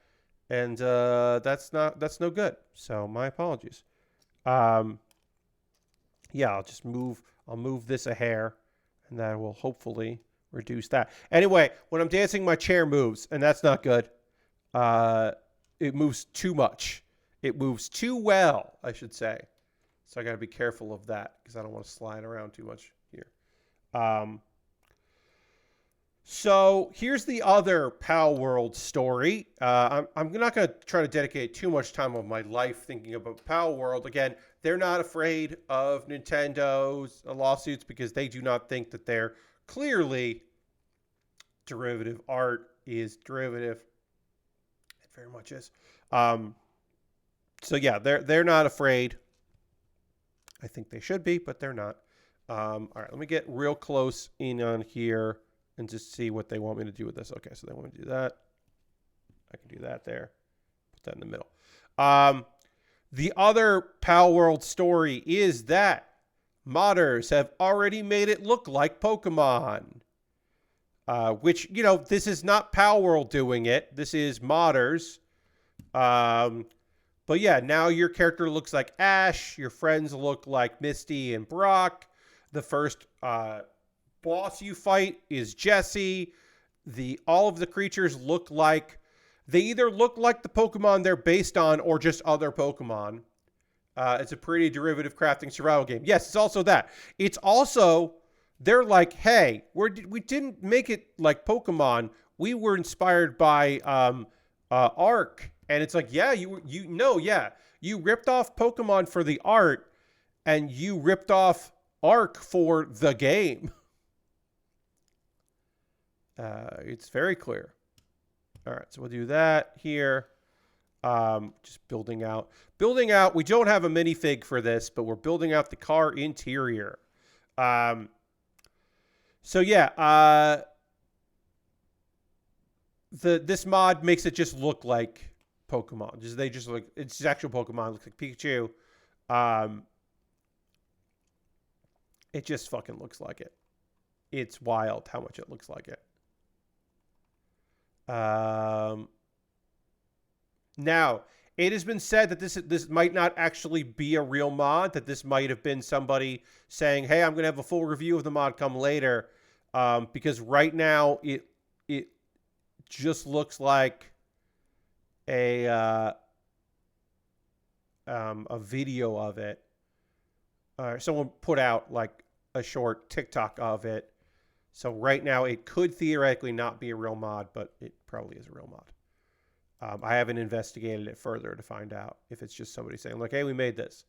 and that's no good. So my apologies. Yeah, I'll move this a hair, and that will hopefully reduce that. Anyway, when I'm dancing, my chair moves, and that's not good. It moves too much. It moves too well, I should say. So I got to be careful of that because I don't want to slide around too much here. So here's the other Pal World story. I'm not going to try to dedicate too much time of my life thinking about Pal World. Again, they're not afraid of Nintendo's lawsuits because they do not think that their clearly derivative art is derivative. It very much is. So yeah, they're not afraid. I think they should be, but they're not. All right, let me get real close in on here and just see what they want me to do with this. Okay, so they want me to do that. I can do that there. Put that in the middle. The other Pal World story is that modders have already made it look like Pokemon. Which, this is not Pal World doing it. This is modders. But yeah, now your character looks like Ash. Your friends look like Misty and Brock. The first boss you fight is Jesse. All of the creatures they either look like the Pokemon they're based on or just other Pokemon. It's a pretty derivative crafting survival game. Yes, it's also that. It's also, they're like, hey, we didn't make it like Pokemon. We were inspired by Arc. And it's like, yeah, you ripped off Pokemon for the art, and you ripped off arc for the game. It's very clear. All right, so we'll do that here. Just building out. Building out, we don't have a minifig for this, but we're building out the car interior. So yeah, this mod makes it just look like Pokemon. They just look, it's just actual Pokemon. It looks like Pikachu. It just fucking looks like it. It's wild how much it looks like it. Now, it has been said that this might not actually be a real mod, that this might have been somebody saying, hey, I'm going to have a full review of the mod come later. Because right now, it just looks like a video of it. Someone put out like a short TikTok of it. So right now, it could theoretically not be a real mod, but it probably is a real mod. I haven't investigated it further to find out if it's just somebody saying, like, hey, we made this.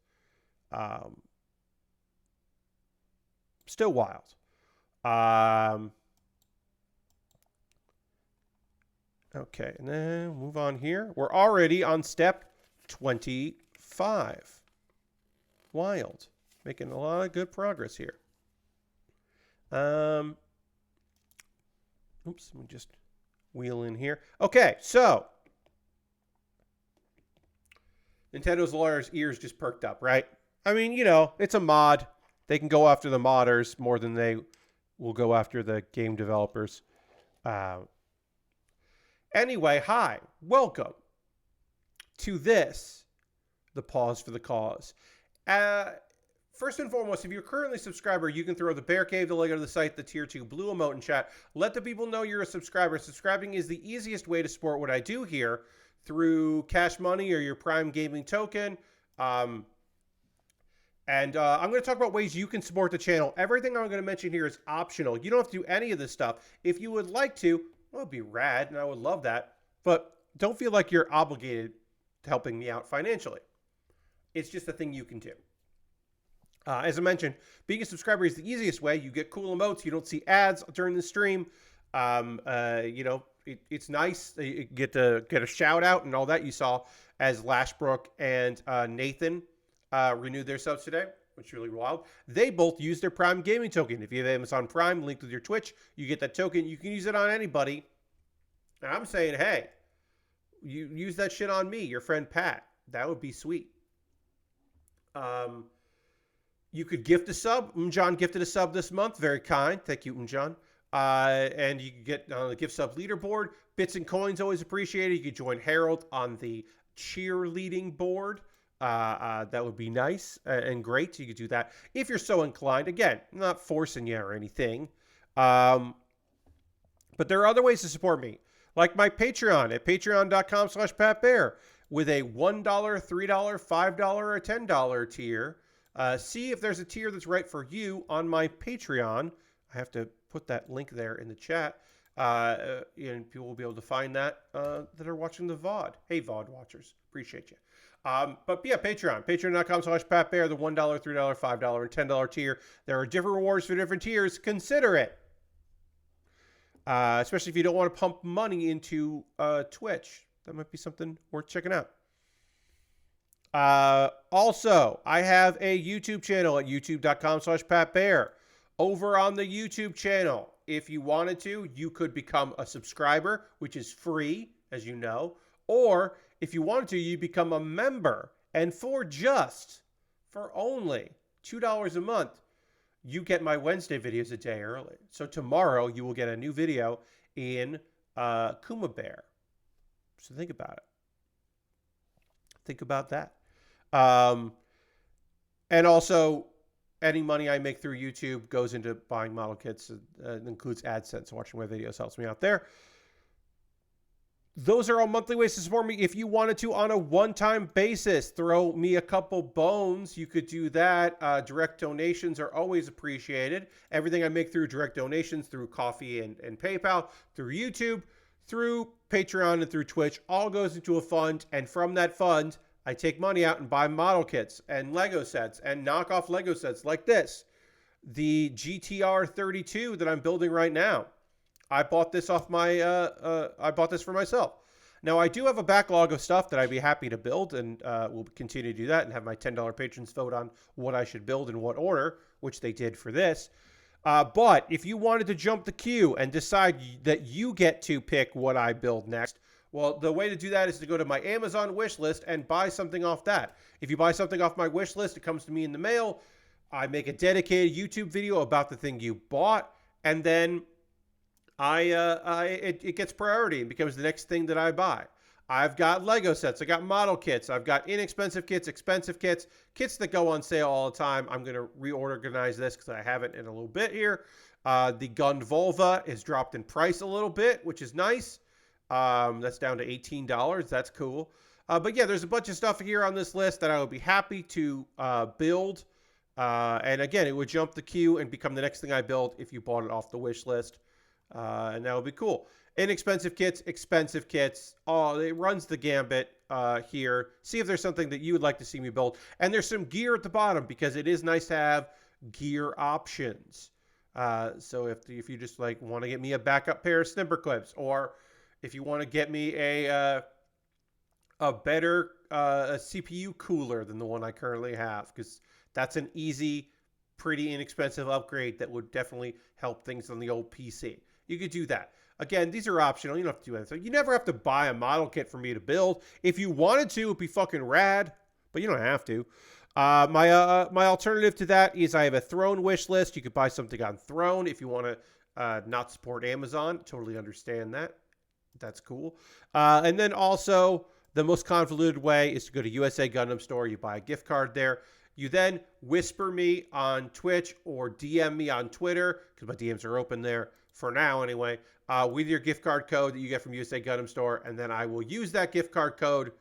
Still wild. Okay, and then move on here. We're already on step 25. Wild. Making a lot of good progress here. Oops, let me just wheel in here. Okay, so Nintendo's lawyers' ears just perked up, right? I mean, you know, it's a mod. They can go after the modders more than they will go after the game developers. Anyway, hi. Welcome to this, the Pause for the Cause. First and foremost, if you're currently a subscriber, you can throw the Bear Cave, the Lego to the site, the tier 2 blue emote in chat. Let the people know you're a subscriber. Subscribing is the easiest way to support what I do here through Cash Money or your Prime Gaming token. I'm going to talk about ways you can support the channel. Everything I'm going to mention here is optional. You don't have to do any of this stuff. If you would like to, well, it would be rad, and I would love that. But don't feel like you're obligated to helping me out financially. It's just a thing you can do. As I mentioned, being a subscriber is the easiest way. You get cool emotes. You don't see ads during the stream. You know, it's nice. You get a shout out and all that. You saw as Lashbrook and Nathan renewed their subs today, which is really wild. They both use their Prime Gaming token. If you have Amazon Prime linked with your Twitch, you get that token. You can use it on anybody. And I'm saying, hey, you use that shit on me, your friend Pat. That would be sweet. You could gift a sub. Umjan gifted a sub this month. Very kind. Thank you, Umjan. And you can get on the gift sub leaderboard. Bits and coins always appreciated. You could join Harold on the cheerleading board. That would be nice and great. You could do that if you're so inclined. Again, I'm not forcing you or anything. But there are other ways to support me. Like my Patreon at patreon.com/PatBear with a $1, $3, $5, or $10 tier. See if there's a tier that's right for you on my Patreon. I have to put that link there in the chat. And people will be able to find that that are watching the VOD. Hey, VOD watchers. Appreciate you. But yeah, Patreon. Patreon.com/PatBear, the $1, $3, $5, and $10 tier. There are different rewards for different tiers. Consider it. Especially if you don't want to pump money into Twitch. That might be something worth checking out. Also, I have a YouTube channel at youtube.com/PatBear. Over on the YouTube channel, if you wanted to, you could become a subscriber, which is free, as you know. Or if you wanted to, you become a member. And for only $2 a month, you get my Wednesday videos a day early. So tomorrow, you will get a new video in Kuma Baer. So think about it. Think about that. And also, any money I make through YouTube goes into buying model kits. It includes AdSense. Watching my videos helps me out there. Those are all monthly ways to support me. If you wanted to, on a one-time basis, throw me a couple bones, you could do that. Direct donations are always appreciated. Everything I make through direct donations, through Coffee and PayPal, through YouTube, through Patreon, and through Twitch, all goes into a fund. And from that fund, I take money out and buy model kits and Lego sets and knockoff Lego sets like this. the GTR32 that I'm building right now. I bought this off my, I bought this for myself. Now, I do have a backlog of stuff that I'd be happy to build, and we'll continue to do that and have my $10 patrons vote on what I should build in what order, which they did for this. But if you wanted to jump the queue and decide that you get to pick what I build next, well, the way to do that is to go to my Amazon wish list and buy something off that. If you buy something off my wish list, it comes to me in the mail. I make a dedicated YouTube video about the thing you bought, and then it gets priority and becomes the next thing that I buy. I've got Lego sets. I got model kits. I've got inexpensive kits, expensive kits, kits that go on sale all the time. I'm going to reorganize this because I haven't in a little bit here. The gun Volva is dropped in price a little bit, which is nice. That's down to $18. That's cool. But yeah, there's a bunch of stuff here on this list that I would be happy to build. And again, it would jump the queue and become the next thing I build if you bought it off the wish list. And that would be cool. Inexpensive kits, expensive kits. Oh, it runs the gambit here. See if there's something that you would like to see me build. And there's some gear at the bottom because it is nice to have gear options. So if you just like want to get me a backup pair of snipper clips, or if you want to get me a better a CPU cooler than the one I currently have, because that's an easy, pretty inexpensive upgrade that would definitely help things on the old PC. You could do that. Again, these are optional. You don't have to do anything. You never have to buy a model kit for me to build. If you wanted to, it'd be fucking rad, but you don't have to. My alternative to that is I have a Throne wish list. You could buy something on Throne if you want to not support Amazon. Totally understand that. That's cool. And then also, the most convoluted way is to go to USA Gundam Store. You buy a gift card there. You then whisper me on Twitch or DM me on Twitter, because my DMs are open there for now anyway, with your gift card code that you get from USA Gundam Store. And then I will use that gift card code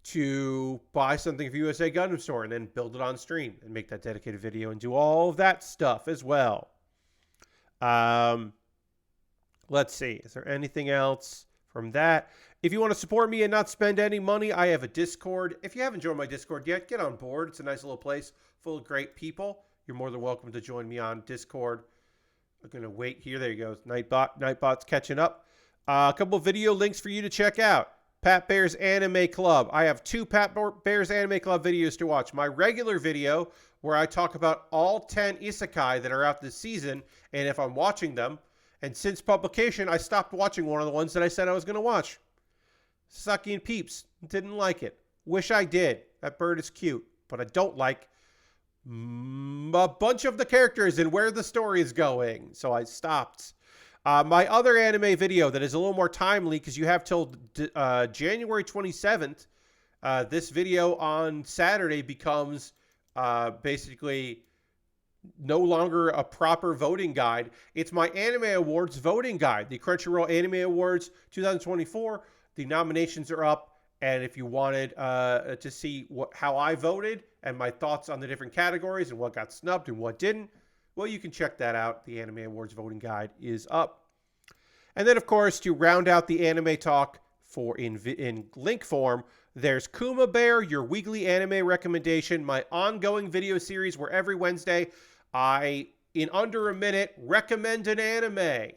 to buy something for USA Gundam Store and then build it on stream and make that dedicated video and do all of that stuff as well. Let's see. Is there anything else from that? If you want to support me and not spend any money, I have a Discord. If you haven't joined my Discord yet, get on board. It's a nice little place full of great people. You're more than welcome to join me on Discord. I'm going to wait here. There you go. Nightbot's catching up. A couple of video links for you to check out. Pat Baer's Anime Club. I have 2 Pat Baer's Anime Club videos to watch. My regular video, where I talk about all 10 isekai that are out this season, and if I'm watching them. And since publication, I stopped watching one of the ones that I said I was going to watch. Saki and Peeps. Didn't like it. Wish I did. That bird is cute. But I don't like a bunch of the characters and where the story is going. So I stopped. My other anime video that is a little more timely, because you have till January 27th. This video on Saturday becomes basically no longer a proper voting guide. It's my Anime Awards voting guide. The Crunchyroll Anime Awards 2024. The nominations are up. And if you wanted to see how I voted and my thoughts on the different categories and what got snubbed and what didn't, well, you can check that out. The Anime Awards voting guide is up. And then, of course, to round out the anime talk in link form, there's Kuma Baer, your weekly anime recommendation, my ongoing video series where every Wednesday I, in under a minute, recommend an anime.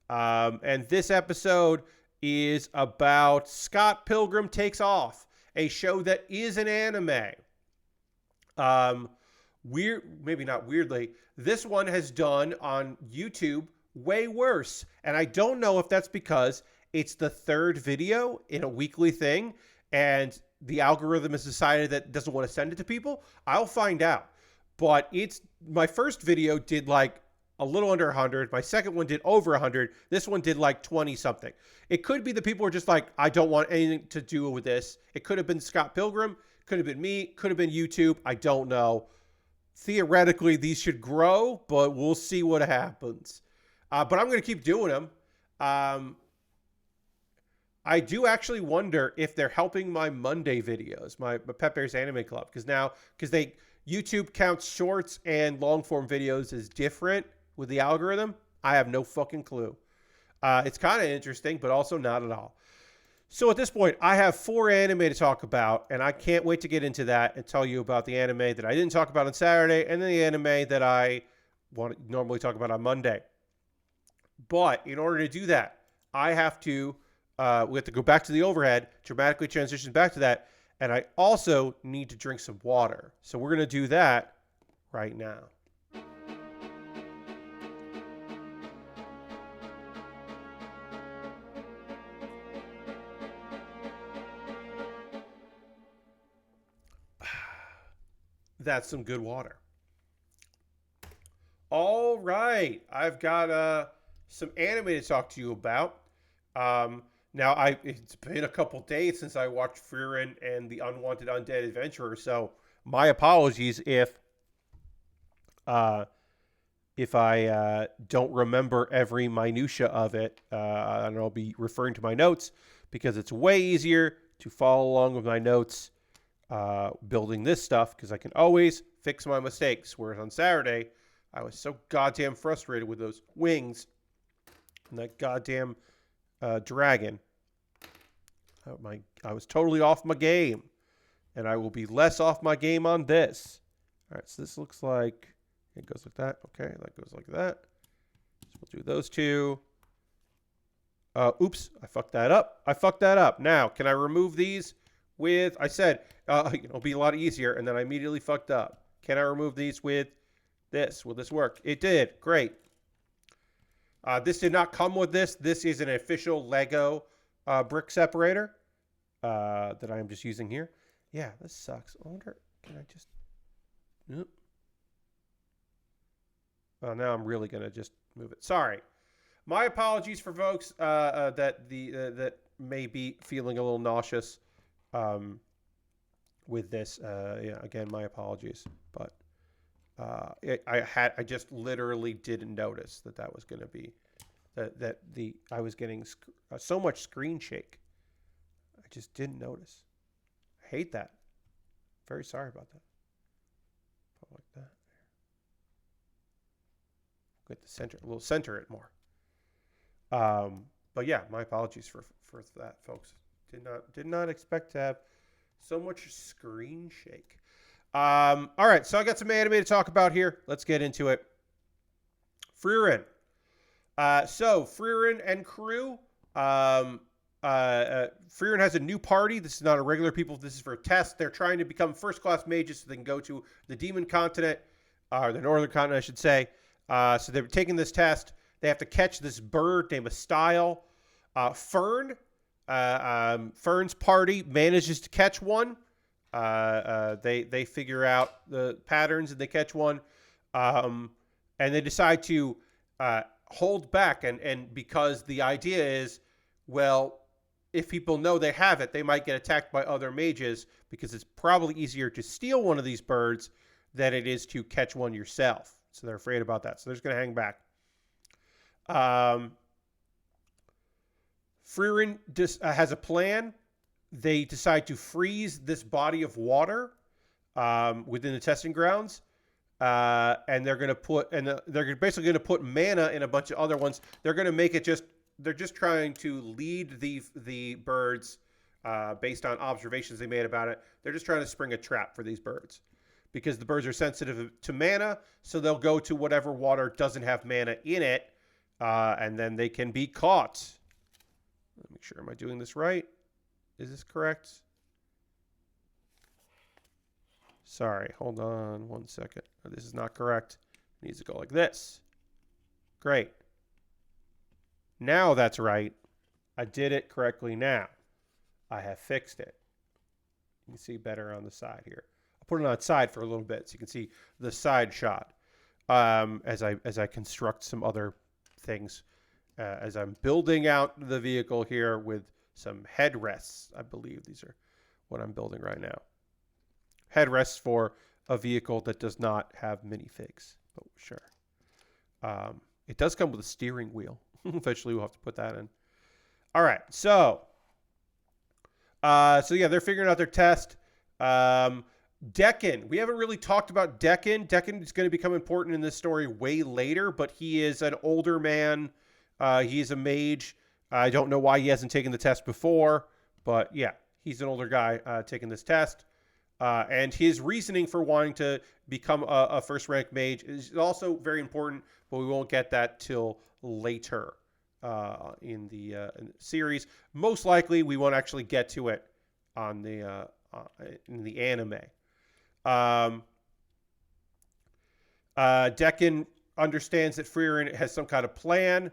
And this episode is about Scott Pilgrim Takes Off, a show that is an anime. Maybe not weirdly, this one has done on YouTube way worse. And I don't know if that's because it's the 3rd video in a weekly thing and the algorithm has decided that it doesn't want to send it to people. I'll find out. But my first video did like a little under 100. My second one did over 100. This one did like 20 something. It could be that people are just like, I don't want anything to do with this. It could have been Scott Pilgrim. Could have been me. Could have been YouTube. I don't know. Theoretically, these should grow, but we'll see what happens. But I'm going to keep doing them. I do actually wonder if they're helping my Monday videos, my Pet Bear's Anime Club, because YouTube counts shorts and long form videos as different with the algorithm. I have no fucking clue. It's kind of interesting, but also not at all. So at this point, I have 4 anime to talk about, and I can't wait to get into that and tell you about the anime that I didn't talk about on Saturday, and then the anime that I normally talk about on Monday. But in order to do that, I have to we have to go back to the overhead, dramatically transition back to that, and I also need to drink some water. So we're going to do that right now. That's some good water. All right, I've got some anime to talk to you about. Now, it's been a couple days since I watched Frieren and the Unwanted Undead Adventurer, so my apologies if I don't remember every minutia of it. And I'll be referring to my notes because it's way easier to follow along with my notes building this stuff because I can always fix my mistakes. Whereas on Saturday, I was so goddamn frustrated with those wings and that goddamn dragon. I was totally off my game, and I will be less off my game on this. All right, so this looks like it goes like that. Okay, that goes like that. So we'll do those two. Oops, I fucked that up. Now, can I remove these with? I said it'll be a lot easier, and then I immediately fucked up. Can I remove these with this? Will this work? It did. Great. This did not come with this. This is an official Lego brick separator that I am just using here. Yeah, this sucks. I wonder, can I just... Nope. Oh, now I'm really going to just move it. Sorry. My apologies for folks that may be feeling a little nauseous with this. Yeah, again, my apologies. But I just literally didn't notice that was going to be I was getting so much screen shake. I just didn't notice. I hate that. Very sorry about that. Like that. Get the center, a little center it more. But yeah, my apologies for that, folks. Did not expect to have so much screen shake. All right, so I got some anime to talk about here. Let's get into it. Frieren. So Frieren and crew. Frieren has a new party. This is not a regular people. This is for a test. They're trying to become first-class mages so they can go to the Demon Continent, or the Northern Continent, I should say. So they're taking this test. They have to catch this bird named Style. Fern's party manages to catch one. They figure out the patterns and they catch one. And they decide to hold back. And because the idea is, well, if people know they have it, they might get attacked by other mages because it's probably easier to steal one of these birds than it is to catch one yourself. So they're afraid about that. So they're just going to hang back. Frieren has a plan. They decide to freeze this body of water within the testing grounds, and they're going to they're basically going to put mana in a bunch of other ones. They're going to make it just. They're just trying to lead the birds based on observations they made about it. They're just trying to spring a trap for these birds because the birds are sensitive to mana, so they'll go to whatever water doesn't have mana in it, and then they can be caught. Let me make sure. Am I doing this right? Is this correct? Sorry. Hold on 1 second. This is not correct. It needs to go like this. Great. Now that's right. I did it correctly now. I have fixed it. You can see better on the side here. I'll put it on its side for a little bit so you can see the side shot as I construct some other things. As I'm building out the vehicle here with some headrests. I believe these are what I'm building right now. Headrests for a vehicle that does not have minifigs. But sure. It does come with a steering wheel. Eventually we'll have to put that in. All right. So yeah, they're figuring out their test. Decken. We haven't really talked about Decken. Decken is going to become important in this story way later, but he is an older man. He's a mage. I don't know why he hasn't taken the test before, but yeah, he's an older guy taking this test. And his reasoning for wanting to become a first rank mage is also very important, but we won't get that till later in the series. Most likely, we won't actually get to it on the in the anime. Decken understands that Frieren has some kind of plan,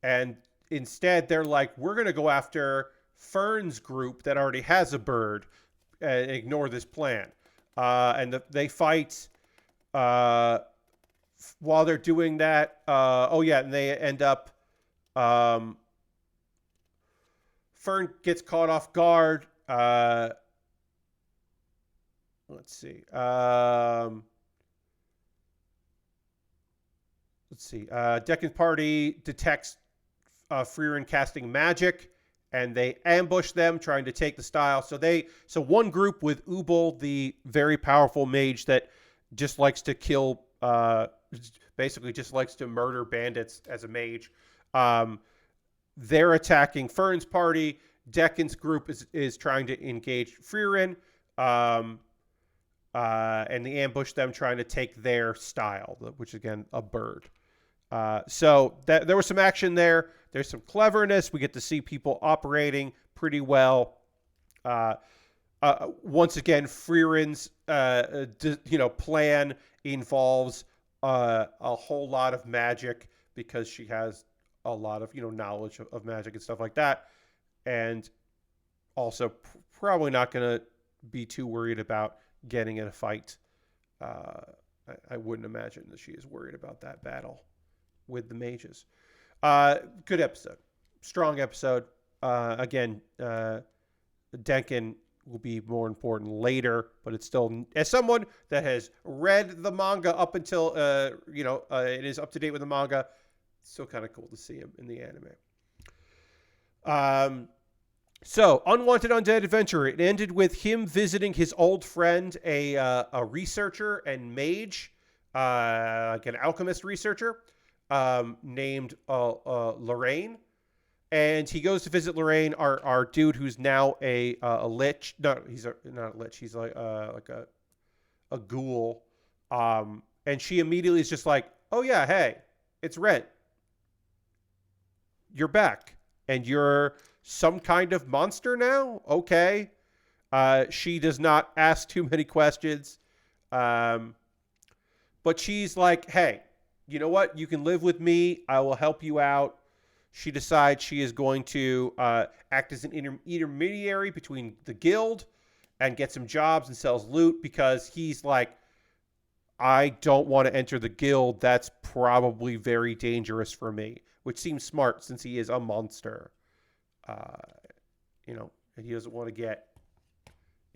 and instead they're like, we're going to go after Fern's group that already has a bird and ignore this plan. And they fight while they're doing that. And they end up... Fern gets caught off guard. Let's see. Deccan's party detects Frieren casting magic, and they ambush them, trying to take the style. So one group with Ubel, the very powerful mage that just likes to kill, basically just likes to murder bandits as a mage. They're attacking Fern's party. Deccan's group is trying to engage Frieren, and they ambush them, trying to take their style, which is, again, a bird. So there was some action there. There's some cleverness. We get to see people operating pretty well. Once again, Frieren's plan involves a whole lot of magic, because she has a lot of knowledge of magic and stuff like that, and also probably not going to be too worried about getting in a fight. I wouldn't imagine that she is worried about that battle with the mages. Good episode. Strong episode. Again, Denken will be more important later, but it's still, as someone that has read the manga up until, it is up to date with the manga, it's still kind of cool to see him in the anime. So, Unwanted Undead Adventure. It ended with him visiting his old friend, a researcher and mage, like an alchemist researcher, named Lorraine. And he goes to visit Lorraine, our dude who's now a lich. No, he's not a lich. He's like a ghoul. And she immediately is just like, oh yeah, hey, it's Rent. You're back. And you're some kind of monster now? Okay. She does not ask too many questions. But she's like, hey, you know what? You can live with me. I will help you out. She decides she is going to act as an intermediary between the guild and get some jobs and sells loot, because he's like, I don't want to enter the guild. That's probably very dangerous for me, which seems smart since he is a monster. And he doesn't want to get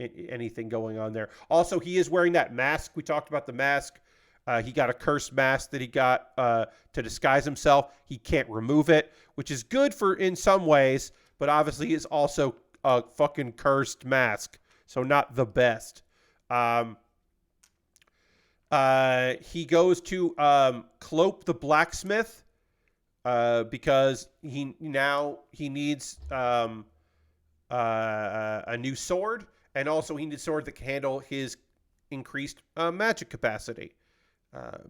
anything going on there. Also, he is wearing that mask. We talked about the mask. He got a cursed mask that he got to disguise himself. He can't remove it, which is good in some ways, but obviously is also a fucking cursed mask, so not the best. He goes to Clope the blacksmith because he needs a new sword, and also he needs a sword that can handle his increased magic capacity.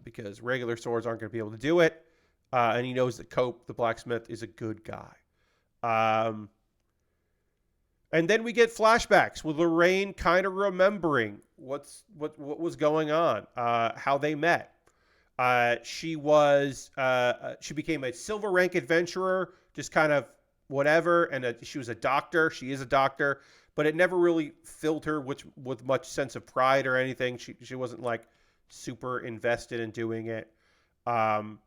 Because regular swords aren't going to be able to do it. And he knows that Cope, the blacksmith, is a good guy. And then we get flashbacks with Lorraine kind of remembering what was going on, how they met. She became a silver rank adventurer, just kind of whatever, and she was a doctor. She is a doctor, but it never really filled her with much sense of pride or anything. She wasn't like super invested in doing it. And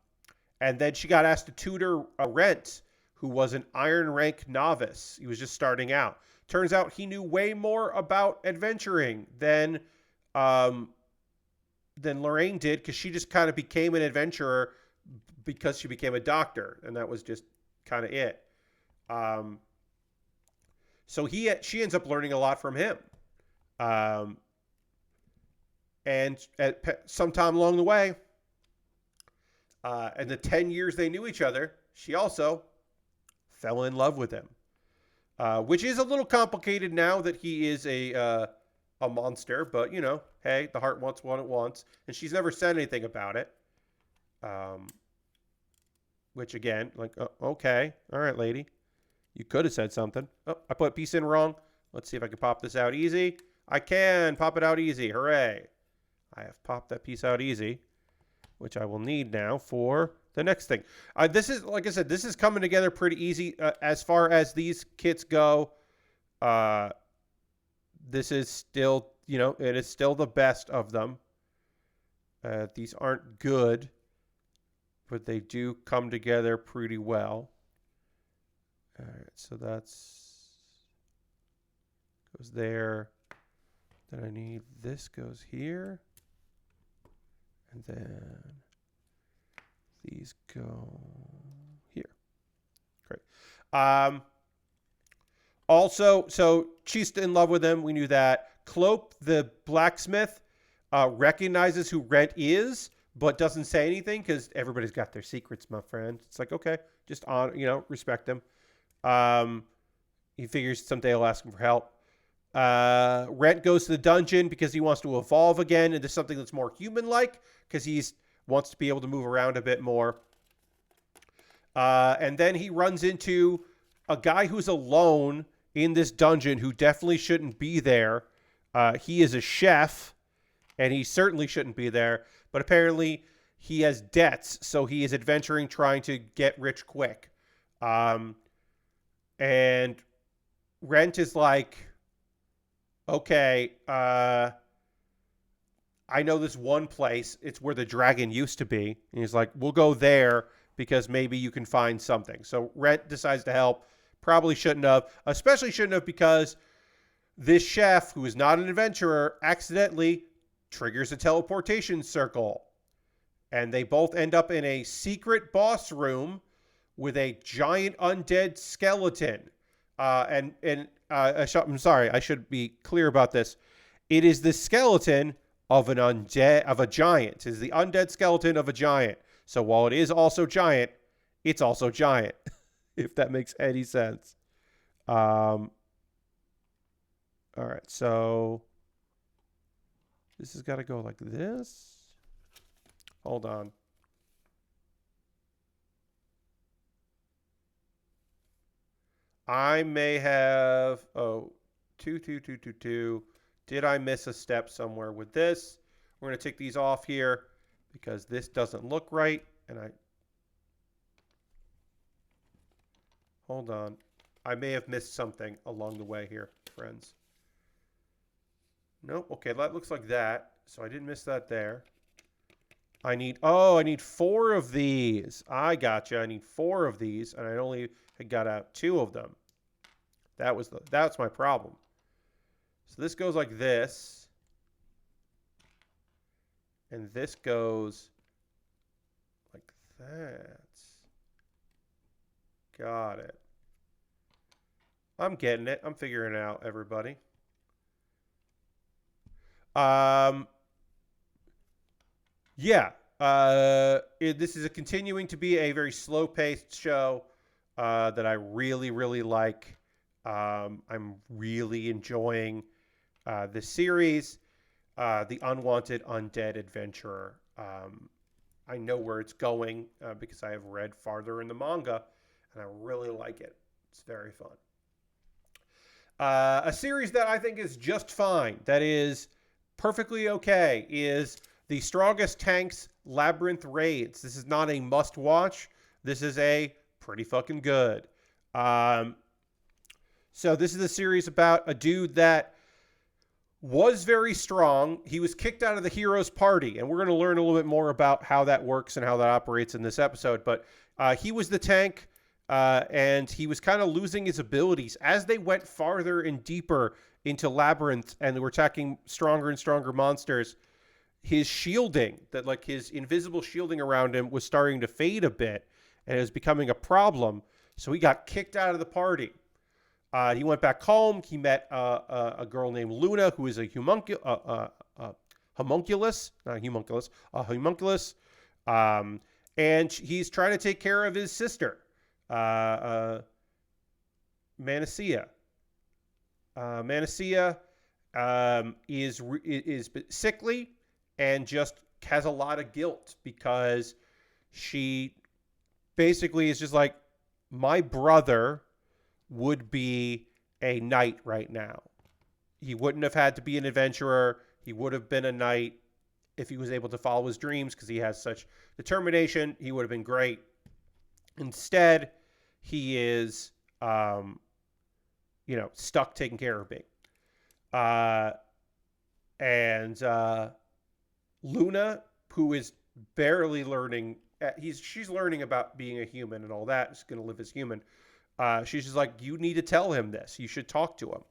then she got asked to tutor Rent, who was an iron rank novice. He was just starting out. Turns out he knew way more about adventuring than Lorraine did, because she just kind of became an adventurer because she became a doctor, and that was just kind of it. So she ends up learning a lot from him. And at sometime along the way, in the 10 years they knew each other, she also fell in love with him, which is a little complicated now that he is a a monster, but, you know, hey, the heart wants what it wants. And she's never said anything about it. Which, again, like, okay. All right, lady. You could have said something. Oh, I put a piece in wrong. Let's see if I can pop this out easy. I can pop it out easy. Hooray. I have popped that piece out easy, which I will need now for the next thing. This is, like I said, this is coming together pretty easy as far as these kits go. This is still, you know, it is still the best of them. These aren't good, but they do come together pretty well. All right, so that's goes there. Then I need this goes here. And then these go here. Great. Also, so she's in love with him. We knew that. Clope, the blacksmith, recognizes who Rent is, but doesn't say anything because everybody's got their secrets, my friend. It's like, okay, just respect him. He figures someday he'll ask him for help. Rent goes to the dungeon because he wants to evolve again into something that's more human-like because he wants to be able to move around a bit more. And then he runs into a guy who's alone in this dungeon who definitely shouldn't be there. He is a chef, and he certainly shouldn't be there. But apparently he has debts, so he is adventuring, trying to get rich quick. And Rent is like, okay, I know this one place. It's where the dragon used to be. And he's like, we'll go there because maybe you can find something. So Rent decides to help. Probably shouldn't have. Especially shouldn't have because this chef, who is not an adventurer, accidentally triggers a teleportation circle. And they both end up in a secret boss room with a giant undead skeleton. I'm sorry, I should be clear about this. It is the skeleton of a giant. It is the undead skeleton of a giant. So while it is also giant, it's also giant. If that makes any sense. All right, so this has got to go like this. Hold on. I may have, 2, 2, 2, 2, 2. Did I miss a step somewhere with this? We're going to take these off here because this doesn't look right. And hold on. I may have missed something along the way here, friends. Nope. Okay, that looks like that. So I didn't miss that there. I need 4 of these. I gotcha. I need 4 of these, and I only got out 2 of them. That's my problem. So this goes like this. And this goes like that. Got it. I'm getting it. I'm figuring it out, everybody. Yeah. This is continuing to be a very slow-paced show that I really, really like. I'm really enjoying this series, The Unwanted Undead Adventurer. I know where it's going because I have read farther in the manga, and I really like it. It's very fun. A series that I think is just fine, that is perfectly okay, is The Strongest Tanks Labyrinth Raids. This is not a must-watch. This is a pretty fucking good. So this is a series about a dude that was very strong. He was kicked out of the hero's party, and we're going to learn a little bit more about how that works and how that operates in this episode. But he was the tank, and he was kind of losing his abilities as they went farther and deeper into Labyrinth, and they were attacking stronger and stronger monsters. His shielding, his invisible shielding around him, was starting to fade a bit, and it was becoming a problem. So he got kicked out of the party. He went back home. He met a girl named Luna, who is a homunculus. And he's trying to take care of his sister, Manassia. Manassia is sickly and just has a lot of guilt because she basically is just like, my brother would be a knight right now. He wouldn't have had to be an adventurer. He would have been a knight if he was able to follow his dreams because he has such determination. He would have been great. Instead, he is, stuck taking care of me. And Luna, who is barely learning, she's learning about being a human and all that. She's going to live as human. She's just like, you need to tell him this. You should talk to him.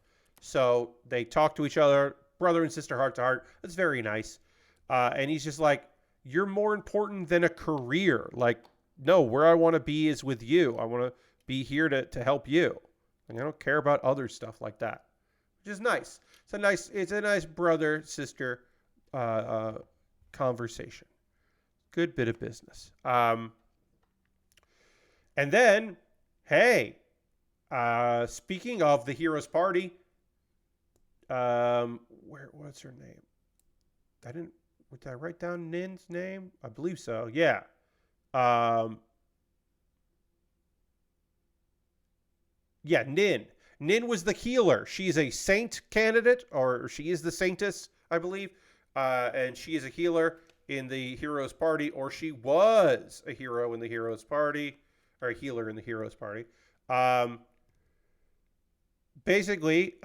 So they talk to each other, brother and sister, heart to heart. That's very nice. And he's just like, you're more important than a career. Like, no, where I want to be is with you. I want to be here to help you. Like, I don't care about other stuff like that, which is nice. It's a nice brother sister conversation. Good bit of business. And then, hey, speaking of the hero's party, what's her name? Did I write down Nin's name? I believe so. Yeah. Yeah, Nin. Nin was the healer. She's a saint candidate, or she is the saintess, I believe. And she is a healer in the hero's party, or she was a hero in the hero's party, or a healer in the hero's party. Basically,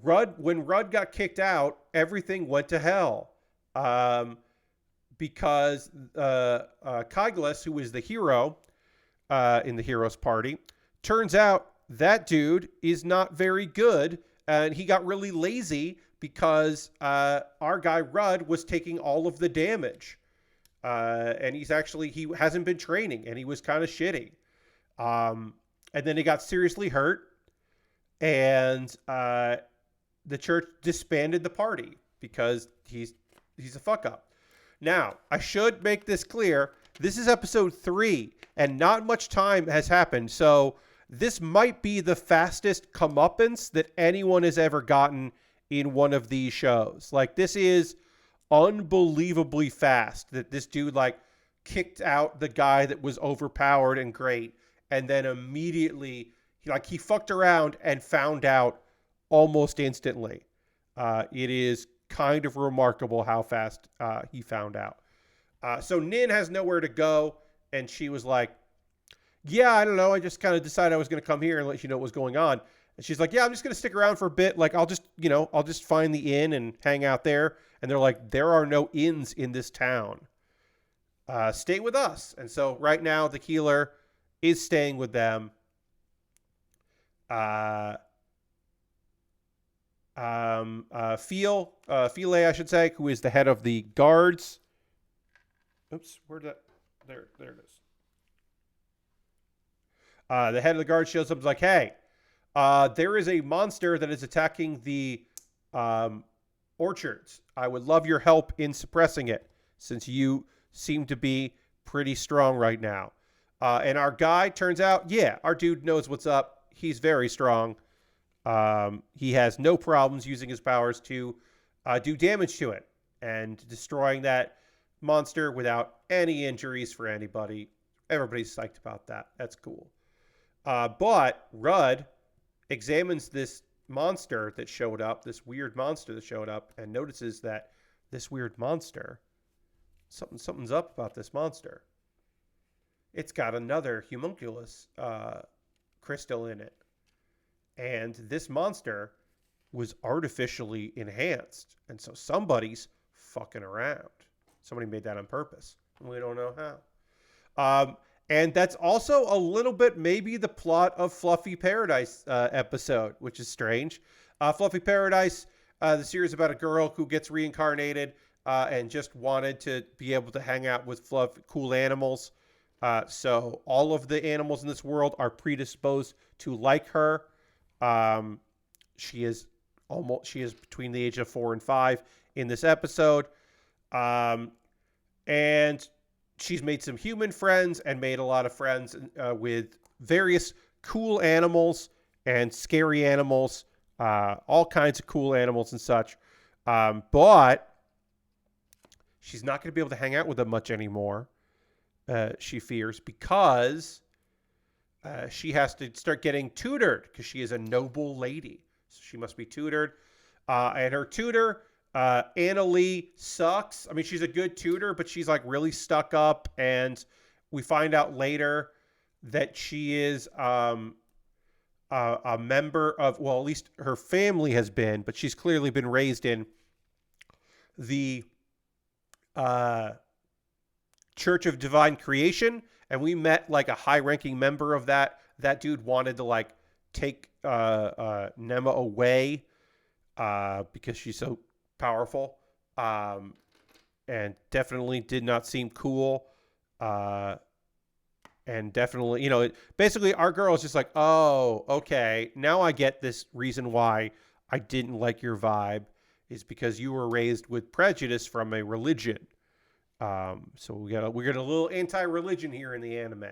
when Rudd got kicked out, everything went to hell. Because Kyglas, who is the hero in the hero's party, turns out that dude is not very good, and he got really lazy because our guy Rudd was taking all of the damage. And he hasn't been training, and he was kind of shitty. And then he got seriously hurt, and the church disbanded the party because he's a fuck up. Now, I should make this clear. This is episode 3, and not much time has happened. So this might be the fastest comeuppance that anyone has ever gotten in one of these shows. Like, this is unbelievably fast that this dude, like, kicked out the guy that was overpowered and great, and then immediately, he fucked around and found out almost instantly. It is kind of remarkable how fast he found out. So Nin has nowhere to go, and she was like, yeah, I don't know. I just kind of decided I was going to come here and let you know what was going on. And she's like, yeah, I'm just going to stick around for a bit. Like, I'll just find the inn and hang out there. And they're like, there are no inns in this town. Stay with us. And so right now the healer is staying with them. Philae, I should say, who is the head of the guards. Oops, where'd that? There it is. The head of the guard shows up and is like, hey, there is a monster that is attacking the orchards. I would love your help in suppressing it, since you seem to be pretty strong right now. And our guy, turns out, yeah, our dude knows what's up. He's very strong. He has no problems using his powers to do damage to it and destroying that monster without any injuries for anybody. Everybody's psyched about that. That's cool. But Rudd examines this monster that showed up, this weird monster that showed up, and notices that this weird monster, something's up about this monster. It's got another homunculus crystal in it. And this monster was artificially enhanced. And so somebody's fucking around. Somebody made that on purpose. We don't know how. And that's also a little bit maybe the plot of Fluffy Paradise episode, which is strange. Fluffy Paradise, the series about a girl who gets reincarnated and just wanted to be able to hang out with cool animals. So all of the animals in this world are predisposed to like her. She is between the age of 4 and 5 in this episode. And she's made some human friends and made a lot of friends with various cool animals and scary animals all kinds of cool animals and such. But she's not going to be able to hang out with them much anymore, she fears, because she has to start getting tutored because she is a noble lady. So she must be tutored. And her tutor, Anna Lee, sucks. I mean, she's a good tutor, but she's like really stuck up. And we find out later that she is a member of, well, at least her family has been, but she's clearly been raised in the Church of Divine Creation. And we met like a high-ranking member of that. That dude wanted to like take Nema away because she's so powerful, and definitely did not seem cool. And definitely, you know, basically our girl is just like, oh, okay, now I get this reason why I didn't like your vibe is because you were raised with prejudice from a religion. So we got a little anti-religion here in the anime.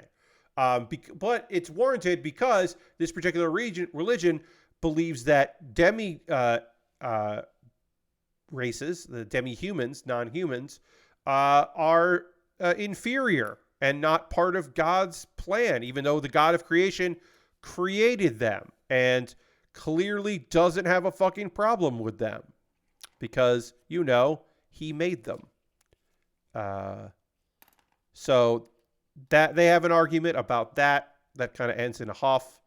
But it's warranted because this particular religion believes that demi races, the demi-humans, non-humans, are inferior and not part of God's plan, even though the God of creation created them and clearly doesn't have a fucking problem with them because, you know, he made them. So that they have an argument about that kind of ends in a huff.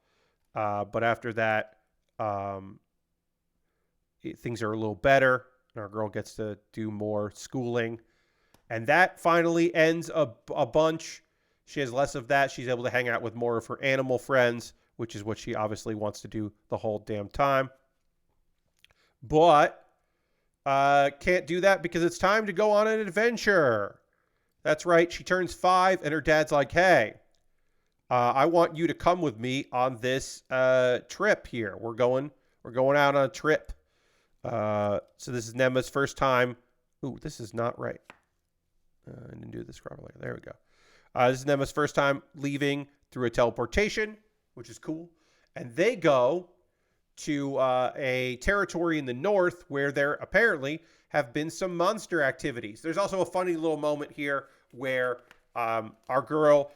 But after that, things are a little better. And our girl gets to do more schooling. And that finally ends a bunch. She has less of that. She's able to hang out with more of her animal friends, which is what she obviously wants to do the whole damn time. But can't do that because it's time to go on an adventure. That's right. She turns 5 and her dad's like, hey, I want you to come with me on this trip here. We're going out on a trip. So this is Nema's first time. Ooh, this is not right. I didn't do this properly. There we go. This is Nema's first time leaving through a teleportation, which is cool. And they go to a territory in the north where there apparently have been some monster activities. There's also a funny little moment here where our girl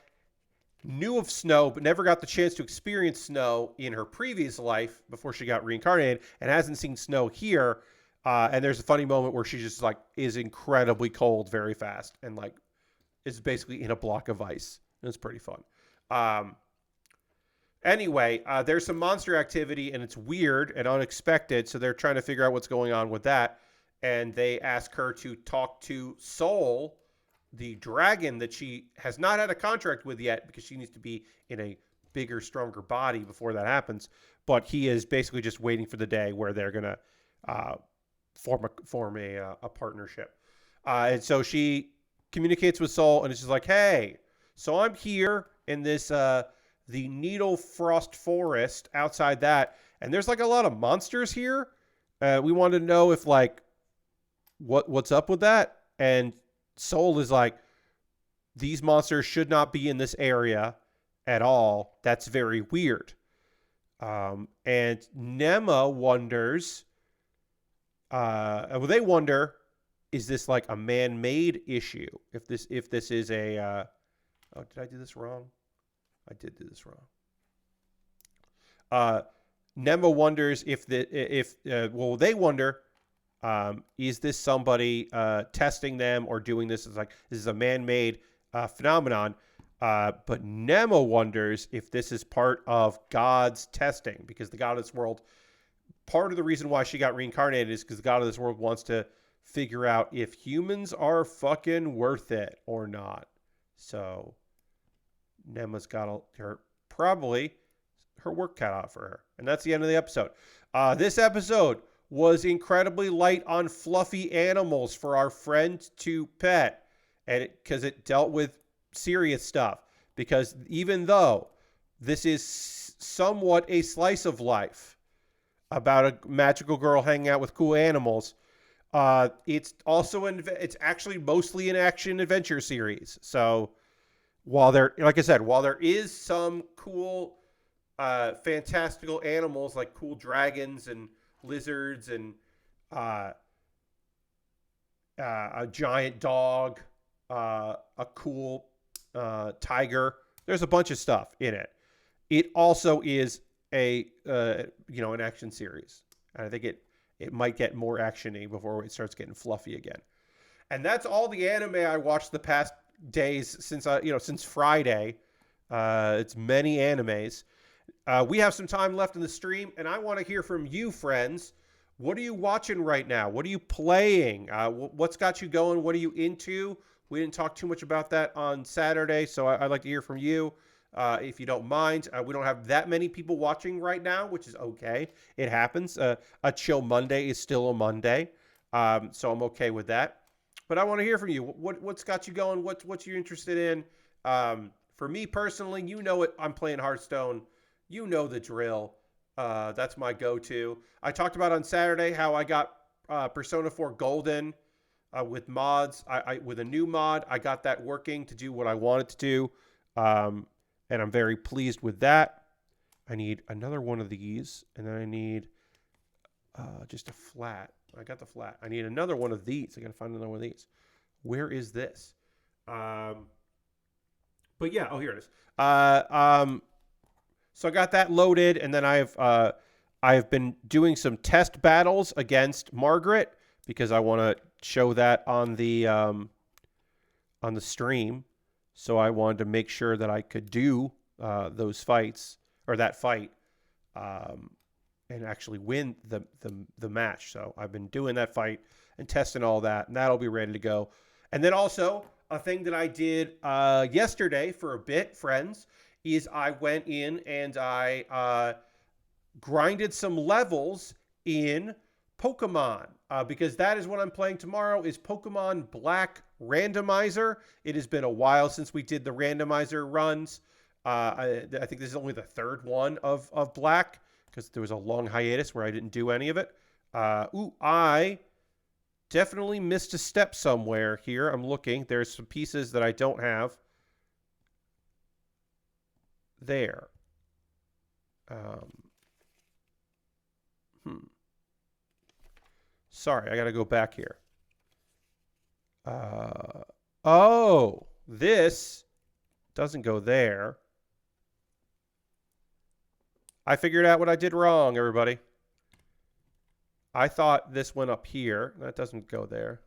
knew of snow but never got the chance to experience snow in her previous life before she got reincarnated and hasn't seen snow here. And there's a funny moment where she just like is incredibly cold very fast and like is basically in a block of ice. It's pretty fun. Anyway, there's some monster activity and it's weird and unexpected. So they're trying to figure out what's going on with that. And they ask her to talk to Soul, the dragon that she has not had a contract with yet because she needs to be in a bigger, stronger body before that happens. But he is basically just waiting for the day where they're going to form a partnership. And so she communicates with Soul and it's just like, hey, so I'm here in this the Needle Frost Forest outside that, and there's like a lot of monsters here. We wanted to know if like what's up with that. And Soul is like, these monsters should not be in this area at all. That's very weird. And Nema wonders, they wonder, is this like a man-made issue? If this is a, oh, did I do this wrong? I did do this wrong. Nema wonders they wonder, is this somebody testing them or doing this as like, this is a man-made phenomenon. But Nema wonders if this is part of God's testing, because the God of this world, part of the reason why she got reincarnated is because the God of this world wants to figure out if humans are fucking worth it or not. So Nema's got probably her work cut out for her. And that's the end of the episode. This episode was incredibly light on fluffy animals for our friend to pet. And because it dealt with serious stuff. Because even though this is somewhat a slice of life about a magical girl hanging out with cool animals, it's also it's actually mostly an action adventure series. So while there is some cool fantastical animals like cool dragons and lizards and uh, a giant dog, a cool tiger. There's a bunch of stuff in it. It also is a an action series, and I think it might get more actiony before it starts getting fluffy again. And that's all the anime I watched the past days since Friday. It's many animes. We have some time left in the stream, and I want to hear from you, friends. What are you watching right now? What are you playing? What's got you going? What are you into? We didn't talk too much about that on Saturday, so I'd like to hear from you, if you don't mind. We don't have that many people watching right now, which is okay. It happens. A chill Monday is still a Monday, so I'm okay with that. But I want to hear from you. What's got you going? What you're interested in? For me personally, you know it. I'm playing Hearthstone. You know the drill. That's my go-to. I talked about on Saturday how I got Persona 4 Golden with mods. I with a new mod, I got that working to do what I wanted to do, and I'm very pleased with that. I need another one of these, and then I need just a flat. I got the flat. I need another one of these. I got to find another one of these. Where is this? But yeah, oh, here it is. So I got that loaded, and then I've been doing some test battles against Margaret because I want to show that on the stream. So I wanted to make sure that I could do those fights or that fight and actually win the match. So I've been doing that fight and testing all that, and that'll be ready to go. And then also a thing that I did yesterday for a bit, friends, is I went in and I grinded some levels in Pokemon because that is what I'm playing tomorrow is Pokemon Black Randomizer. It has been a while since we did the randomizer runs. I think this is only the third one of Black because there was a long hiatus where I didn't do any of it. I definitely missed a step somewhere here. I'm looking. There's some pieces that I don't have there. Sorry, I got to go back here. Oh, this doesn't go there. I figured out what I did wrong, everybody. I thought this went up here. That doesn't go there.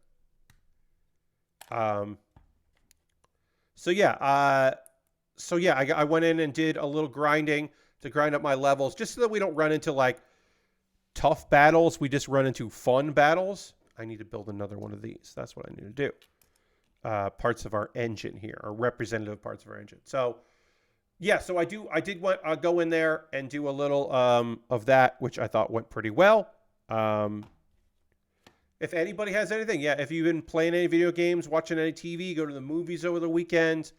So yeah, I went in and did a little grinding to grind up my levels just so that we don't run into like tough battles. We just run into fun battles. I need to build another one of these. That's what I need to do. Parts of our engine here, or representative parts of our engine. So yeah, so I did go in there and do a little of that, which I thought went pretty well. If anybody has anything, yeah, if you've been playing any video games, watching any TV, go to the movies over the weekend,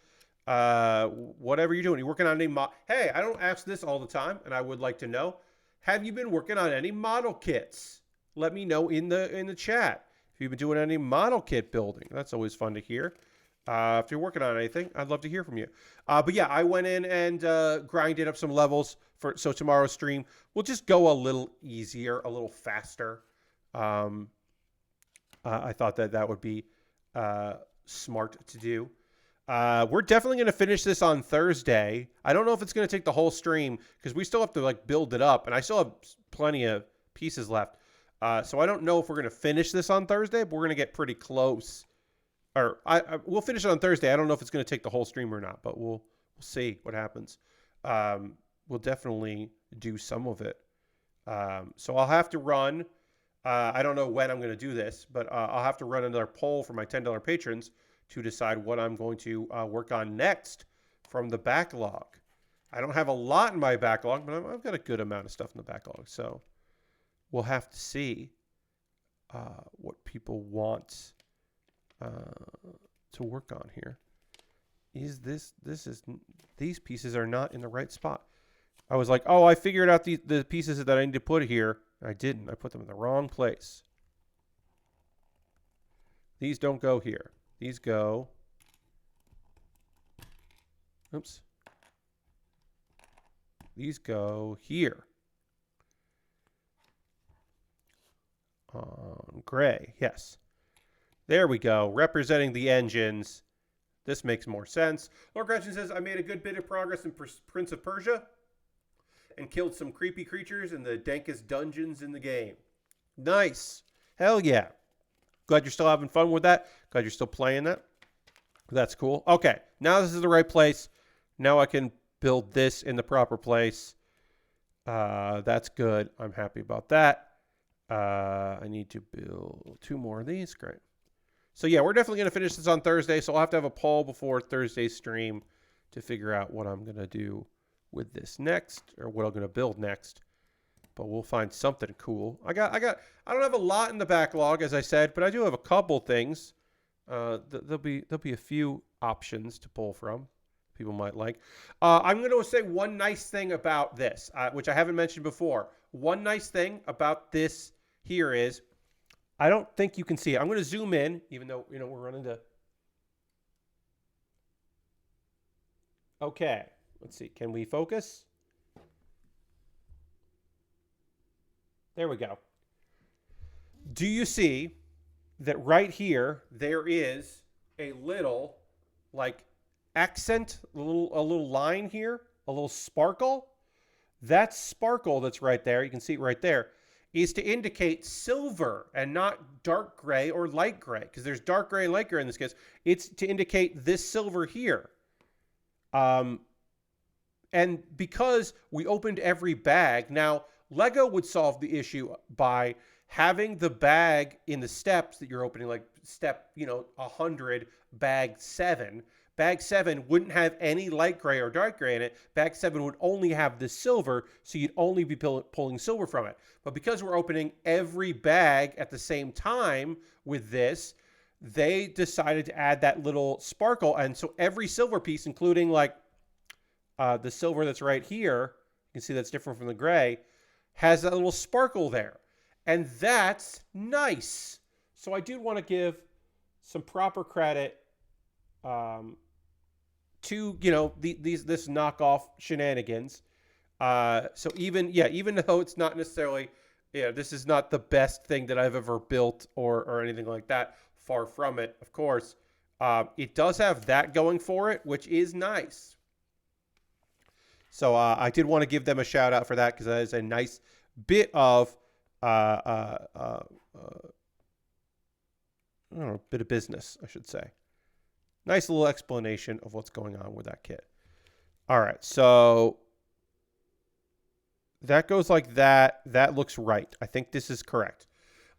whatever you're doing, you're working on any Hey, I don't ask this all the time, and I would like to know, have you been working on any model kits? Let me know in the chat if you've been doing any model kit building. That's always fun to hear. If you're working on anything, I'd love to hear from you. But yeah, I went in and grinded up some levels so tomorrow's stream will just go a little easier, a little faster. I thought that would be smart to do. We're definitely going to finish this on Thursday. I don't know if it's going to take the whole stream because we still have to like build it up, and I still have plenty of pieces left. So I don't know if we're going to finish this on Thursday, but we're going to get pretty close. Or we'll finish it on Thursday. I don't know if it's going to take the whole stream or not, but we'll see what happens. We'll definitely do some of it. So I'll have to run. I don't know when I'm going to do this, but I'll have to run another poll for my $10 patrons to decide what I'm going to work on next from the backlog. I don't have a lot in my backlog, but I've got a good amount of stuff in the backlog. So we'll have to see what people want to work on here. These pieces are not in the right spot. I was like, oh, I figured out the pieces that I need to put here. I didn't. I put them in the wrong place. These don't go here. These go. Oops. these go here. Gray, yes. There we go. Representing the engines. This makes more sense. Lord Gretchen says, I made a good bit of progress in Prince of Persia and killed some creepy creatures in the dankest dungeons in the game. Nice. Hell yeah. Glad you're still having fun with that. Glad you're still playing that. That's cool. Okay, now this is the right place. Now I can build this in the proper place. That's good. I'm happy about that. I need to build 2 more of these. Great. So yeah, we're definitely going to finish this on Thursday. So I'll have to have a poll before Thursday's stream to figure out what I'm going to do with this next, or what I'm going to build next. But we'll find something cool. I don't have a lot in the backlog, as I said, but I do have a couple things. There'll be a few options to pull from. People might like. I'm going to say one nice thing about this, which I haven't mentioned before. One nice thing about this here is, I don't think you can see it. I'm going to zoom in, even though, we're running to... Okay, let's see. Can we focus? There we go. Do you see that right here, there is a little, like, accent, a little line here, a little sparkle? That sparkle that's right there, you can see it right there, is to indicate silver and not dark gray or light gray, because there's dark gray and light gray in this case. It's to indicate this silver here. And because we opened every bag, now Lego would solve the issue by having the bag in the steps that you're opening, like step, 100, bag 7. Bag 7 wouldn't have any light gray or dark gray in it. Bag 7 would only have the silver, so you'd only be pulling silver from it. But because we're opening every bag at the same time with this, they decided to add that little sparkle. And so every silver piece, including like the silver that's right here, you can see that's different from the gray, has that little sparkle there. And that's nice. So I do want to give some proper credit to, this knockoff shenanigans. So even though it's not necessarily, this is not the best thing that I've ever built or anything like that, far from it, of course, it does have that going for it, which is nice. So I did want to give them a shout out for that, because that is a nice bit of, I don't know, bit of business, I should say. Nice little explanation of what's going on with that kit. All right, so that goes like that. That looks right. I think this is correct.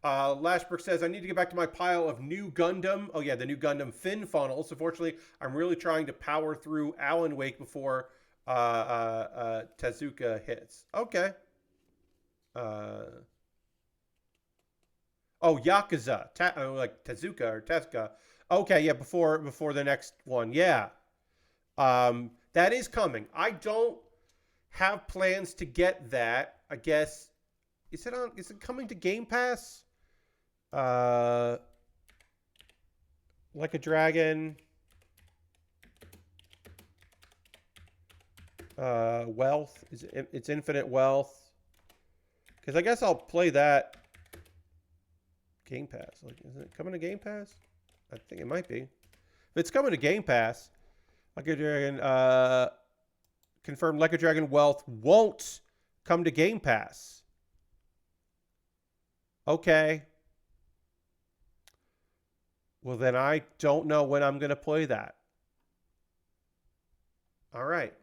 Lashbrook says, I need to get back to my pile of new Gundam. Oh, yeah, the new Gundam fin funnels. Unfortunately, I'm really trying to power through Alan Wake before Tezuka hits. Okay. Yakuza. Like Tezuka or Tezuka. Okay, yeah, before the next one. Yeah. That is coming. I don't have plans to get that. I guess is it coming to Game Pass? Like a Dragon. Wealth. It's Infinite Wealth. Because I guess I'll play that. Game Pass. Like, is it coming to Game Pass? I think it might be. If it's coming to Game Pass, Like a Dragon, confirmed Like a Dragon Wealth won't come to Game Pass. Okay. Well, then I don't know when I'm going to play that. All right.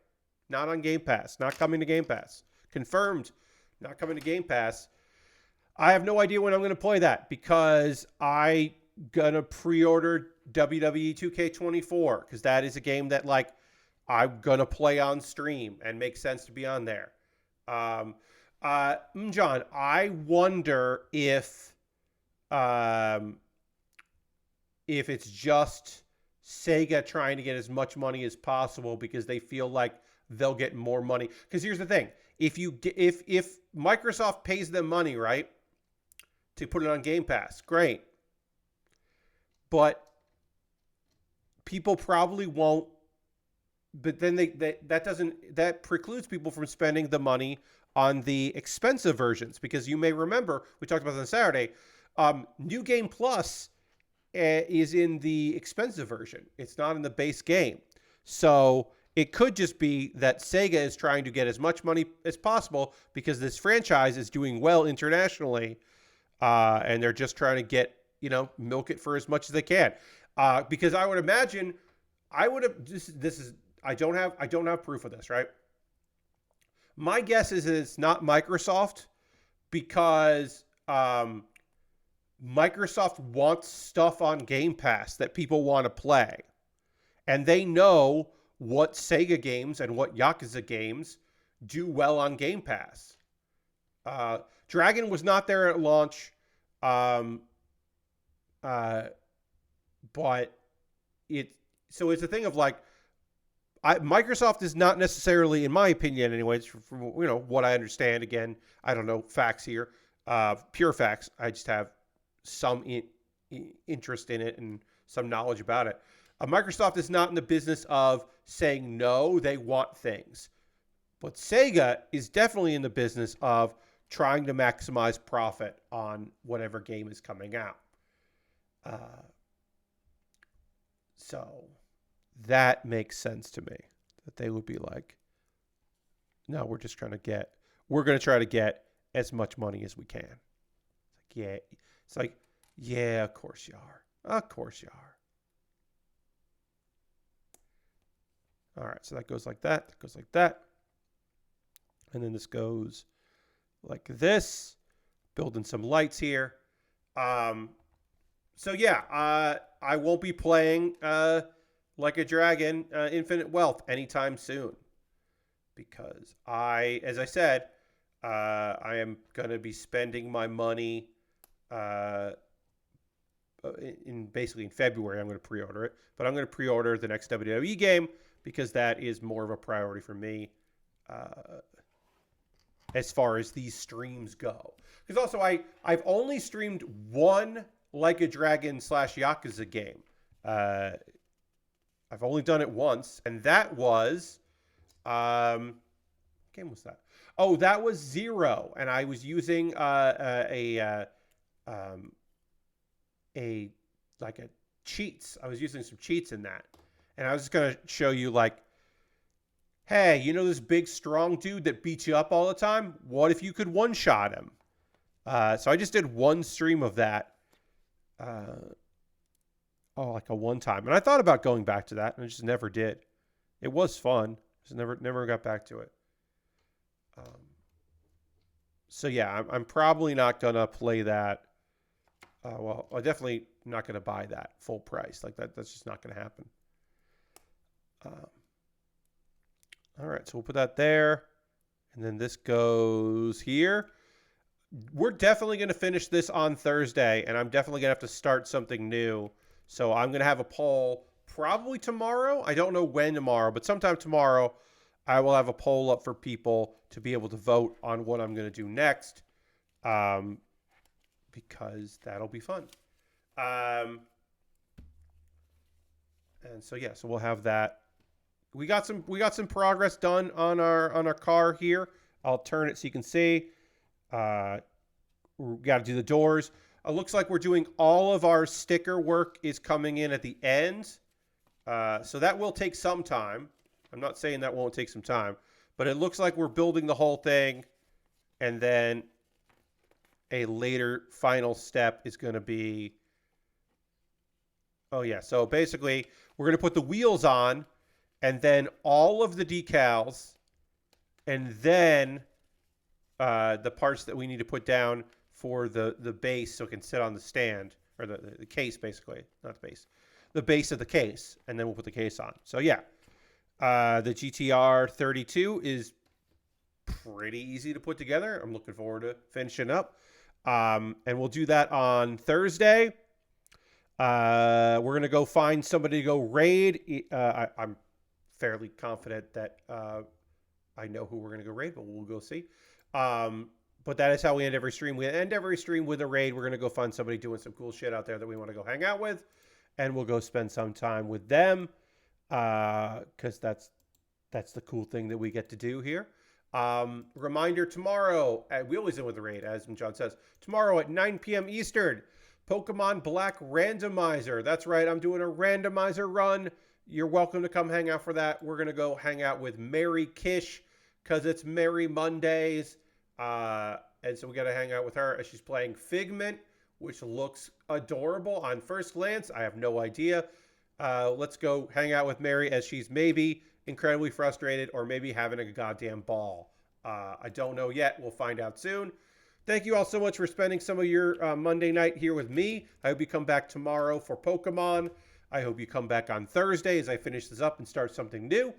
Not on Game Pass. Not coming to Game Pass. Confirmed. Not coming to Game Pass. I have no idea when I'm going to play that because I gonna pre-order WWE 2K24 because that is a game that like I'm gonna play on stream and makes sense to be on there. John, I wonder if it's just Sega trying to get as much money as possible because they feel like they'll get more money. Because here's the thing: if Microsoft pays them money, right, to put it on Game Pass, great. But people probably won't but then that precludes people from spending the money on the expensive versions, because you may remember we talked about this on Saturday. New Game Plus is in the expensive version. It's not in the base game. So it could just be that Sega is trying to get as much money as possible because this franchise is doing well internationally, and they're just trying to get, milk it for as much as they can. Because I would imagine, I don't have proof of this, right? My guess is it's not Microsoft, because Microsoft wants stuff on Game Pass that people want to play. And they know what Sega games and what Yakuza games do well on Game Pass. Dragon was not there at launch, but so it's a thing of like, Microsoft is not necessarily, in my opinion anyways, from what I understand. Again, I don't know facts here, pure facts. I just have some interest in it and some knowledge about it. Microsoft is not in the business of saying no, they want things. But Sega is definitely in the business of trying to maximize profit on whatever game is coming out. So that makes sense to me, that they would be like, no, we're going to try to get as much money as we can. It's like, yeah, of course you are. Of course you are. All right, so that goes like that. That goes like that. And then this goes like this. Building some lights here. So yeah, I won't be playing Like a Dragon Infinite Wealth anytime soon, because as I said, I am going to be spending my money basically in February. I'm going to pre-order it, but I'm going to pre-order the next WWE game because that is more of a priority for me as far as these streams go. Because also I've only streamed one Like a Dragon / Yakuza game. I've only done it once, and that was what game was that? Oh, that was Zero, and I was using a cheats. I was using some cheats in that, and I was just gonna show you like, hey, this big strong dude that beats you up all the time? What if you could one-shot him? So I just did one stream of that. Like a one time. And I thought about going back to that, and I just never did. It was fun. Just never got back to it. So yeah, I'm probably not going to play that. I'm definitely not going to buy that full price. Like that's just not going to happen. All right, so we'll put that there. And then this goes here. We're definitely going to finish this on Thursday, and I'm definitely going to have to start something new. So I'm going to have a poll probably tomorrow. I don't know when tomorrow, but sometime tomorrow I will have a poll up for people to be able to vote on what I'm going to do next, because that'll be fun. And so yeah, so we'll have that. We got some progress done on our car here. I'll turn it so you can see. We got to do the doors. It looks like we're doing all of our sticker work is coming in at the end. So that will take some time. I'm not saying that won't take some time, but it looks like we're building the whole thing. And then a later final step is going to be, so basically we're going to put the wheels on, and then all of the decals, and then the parts that we need to put down for the base so it can sit on the stand, or the case, basically. Not the base. The base of the case, and then we'll put the case on. So yeah, the GTR32 is pretty easy to put together. I'm looking forward to finishing up. And we'll do that on Thursday. We're going to go find somebody to go raid. I'm fairly confident that I know who we're going to go raid, but we'll go see. But that is how we end every stream. We end every stream with a raid. We're going to go find somebody doing some cool shit out there that we want to go hang out with. And we'll go spend some time with them. Because that's That's the cool thing that we get to do here. Reminder tomorrow, we always end with the raid, as John says. Tomorrow at 9 p.m. Eastern, Pokemon Black Randomizer. That's right, I'm doing a randomizer run. You're welcome to come hang out for that. We're going to go hang out with Mary Kish because it's Merry Mondays. And so we got to hang out with her as she's playing Figment, which looks adorable on first glance. I have no idea. Let's go hang out with Mary as she's maybe incredibly frustrated or maybe having a goddamn ball. I don't know yet. We'll find out soon. Thank you all so much for spending some of your Monday night here with me. I hope you come back tomorrow for Pokemon. I hope you come back on Thursday as I finish this up and start something new.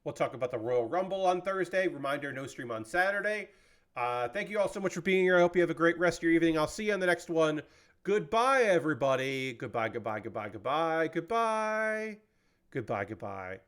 We'll talk about the Royal Rumble on Thursday. Reminder, no stream on Saturday. Thank you all so much for being here. I hope you have a great rest of your evening. I'll see you on the next one. Goodbye, everybody. Goodbye, goodbye, goodbye, goodbye, goodbye. Goodbye, goodbye.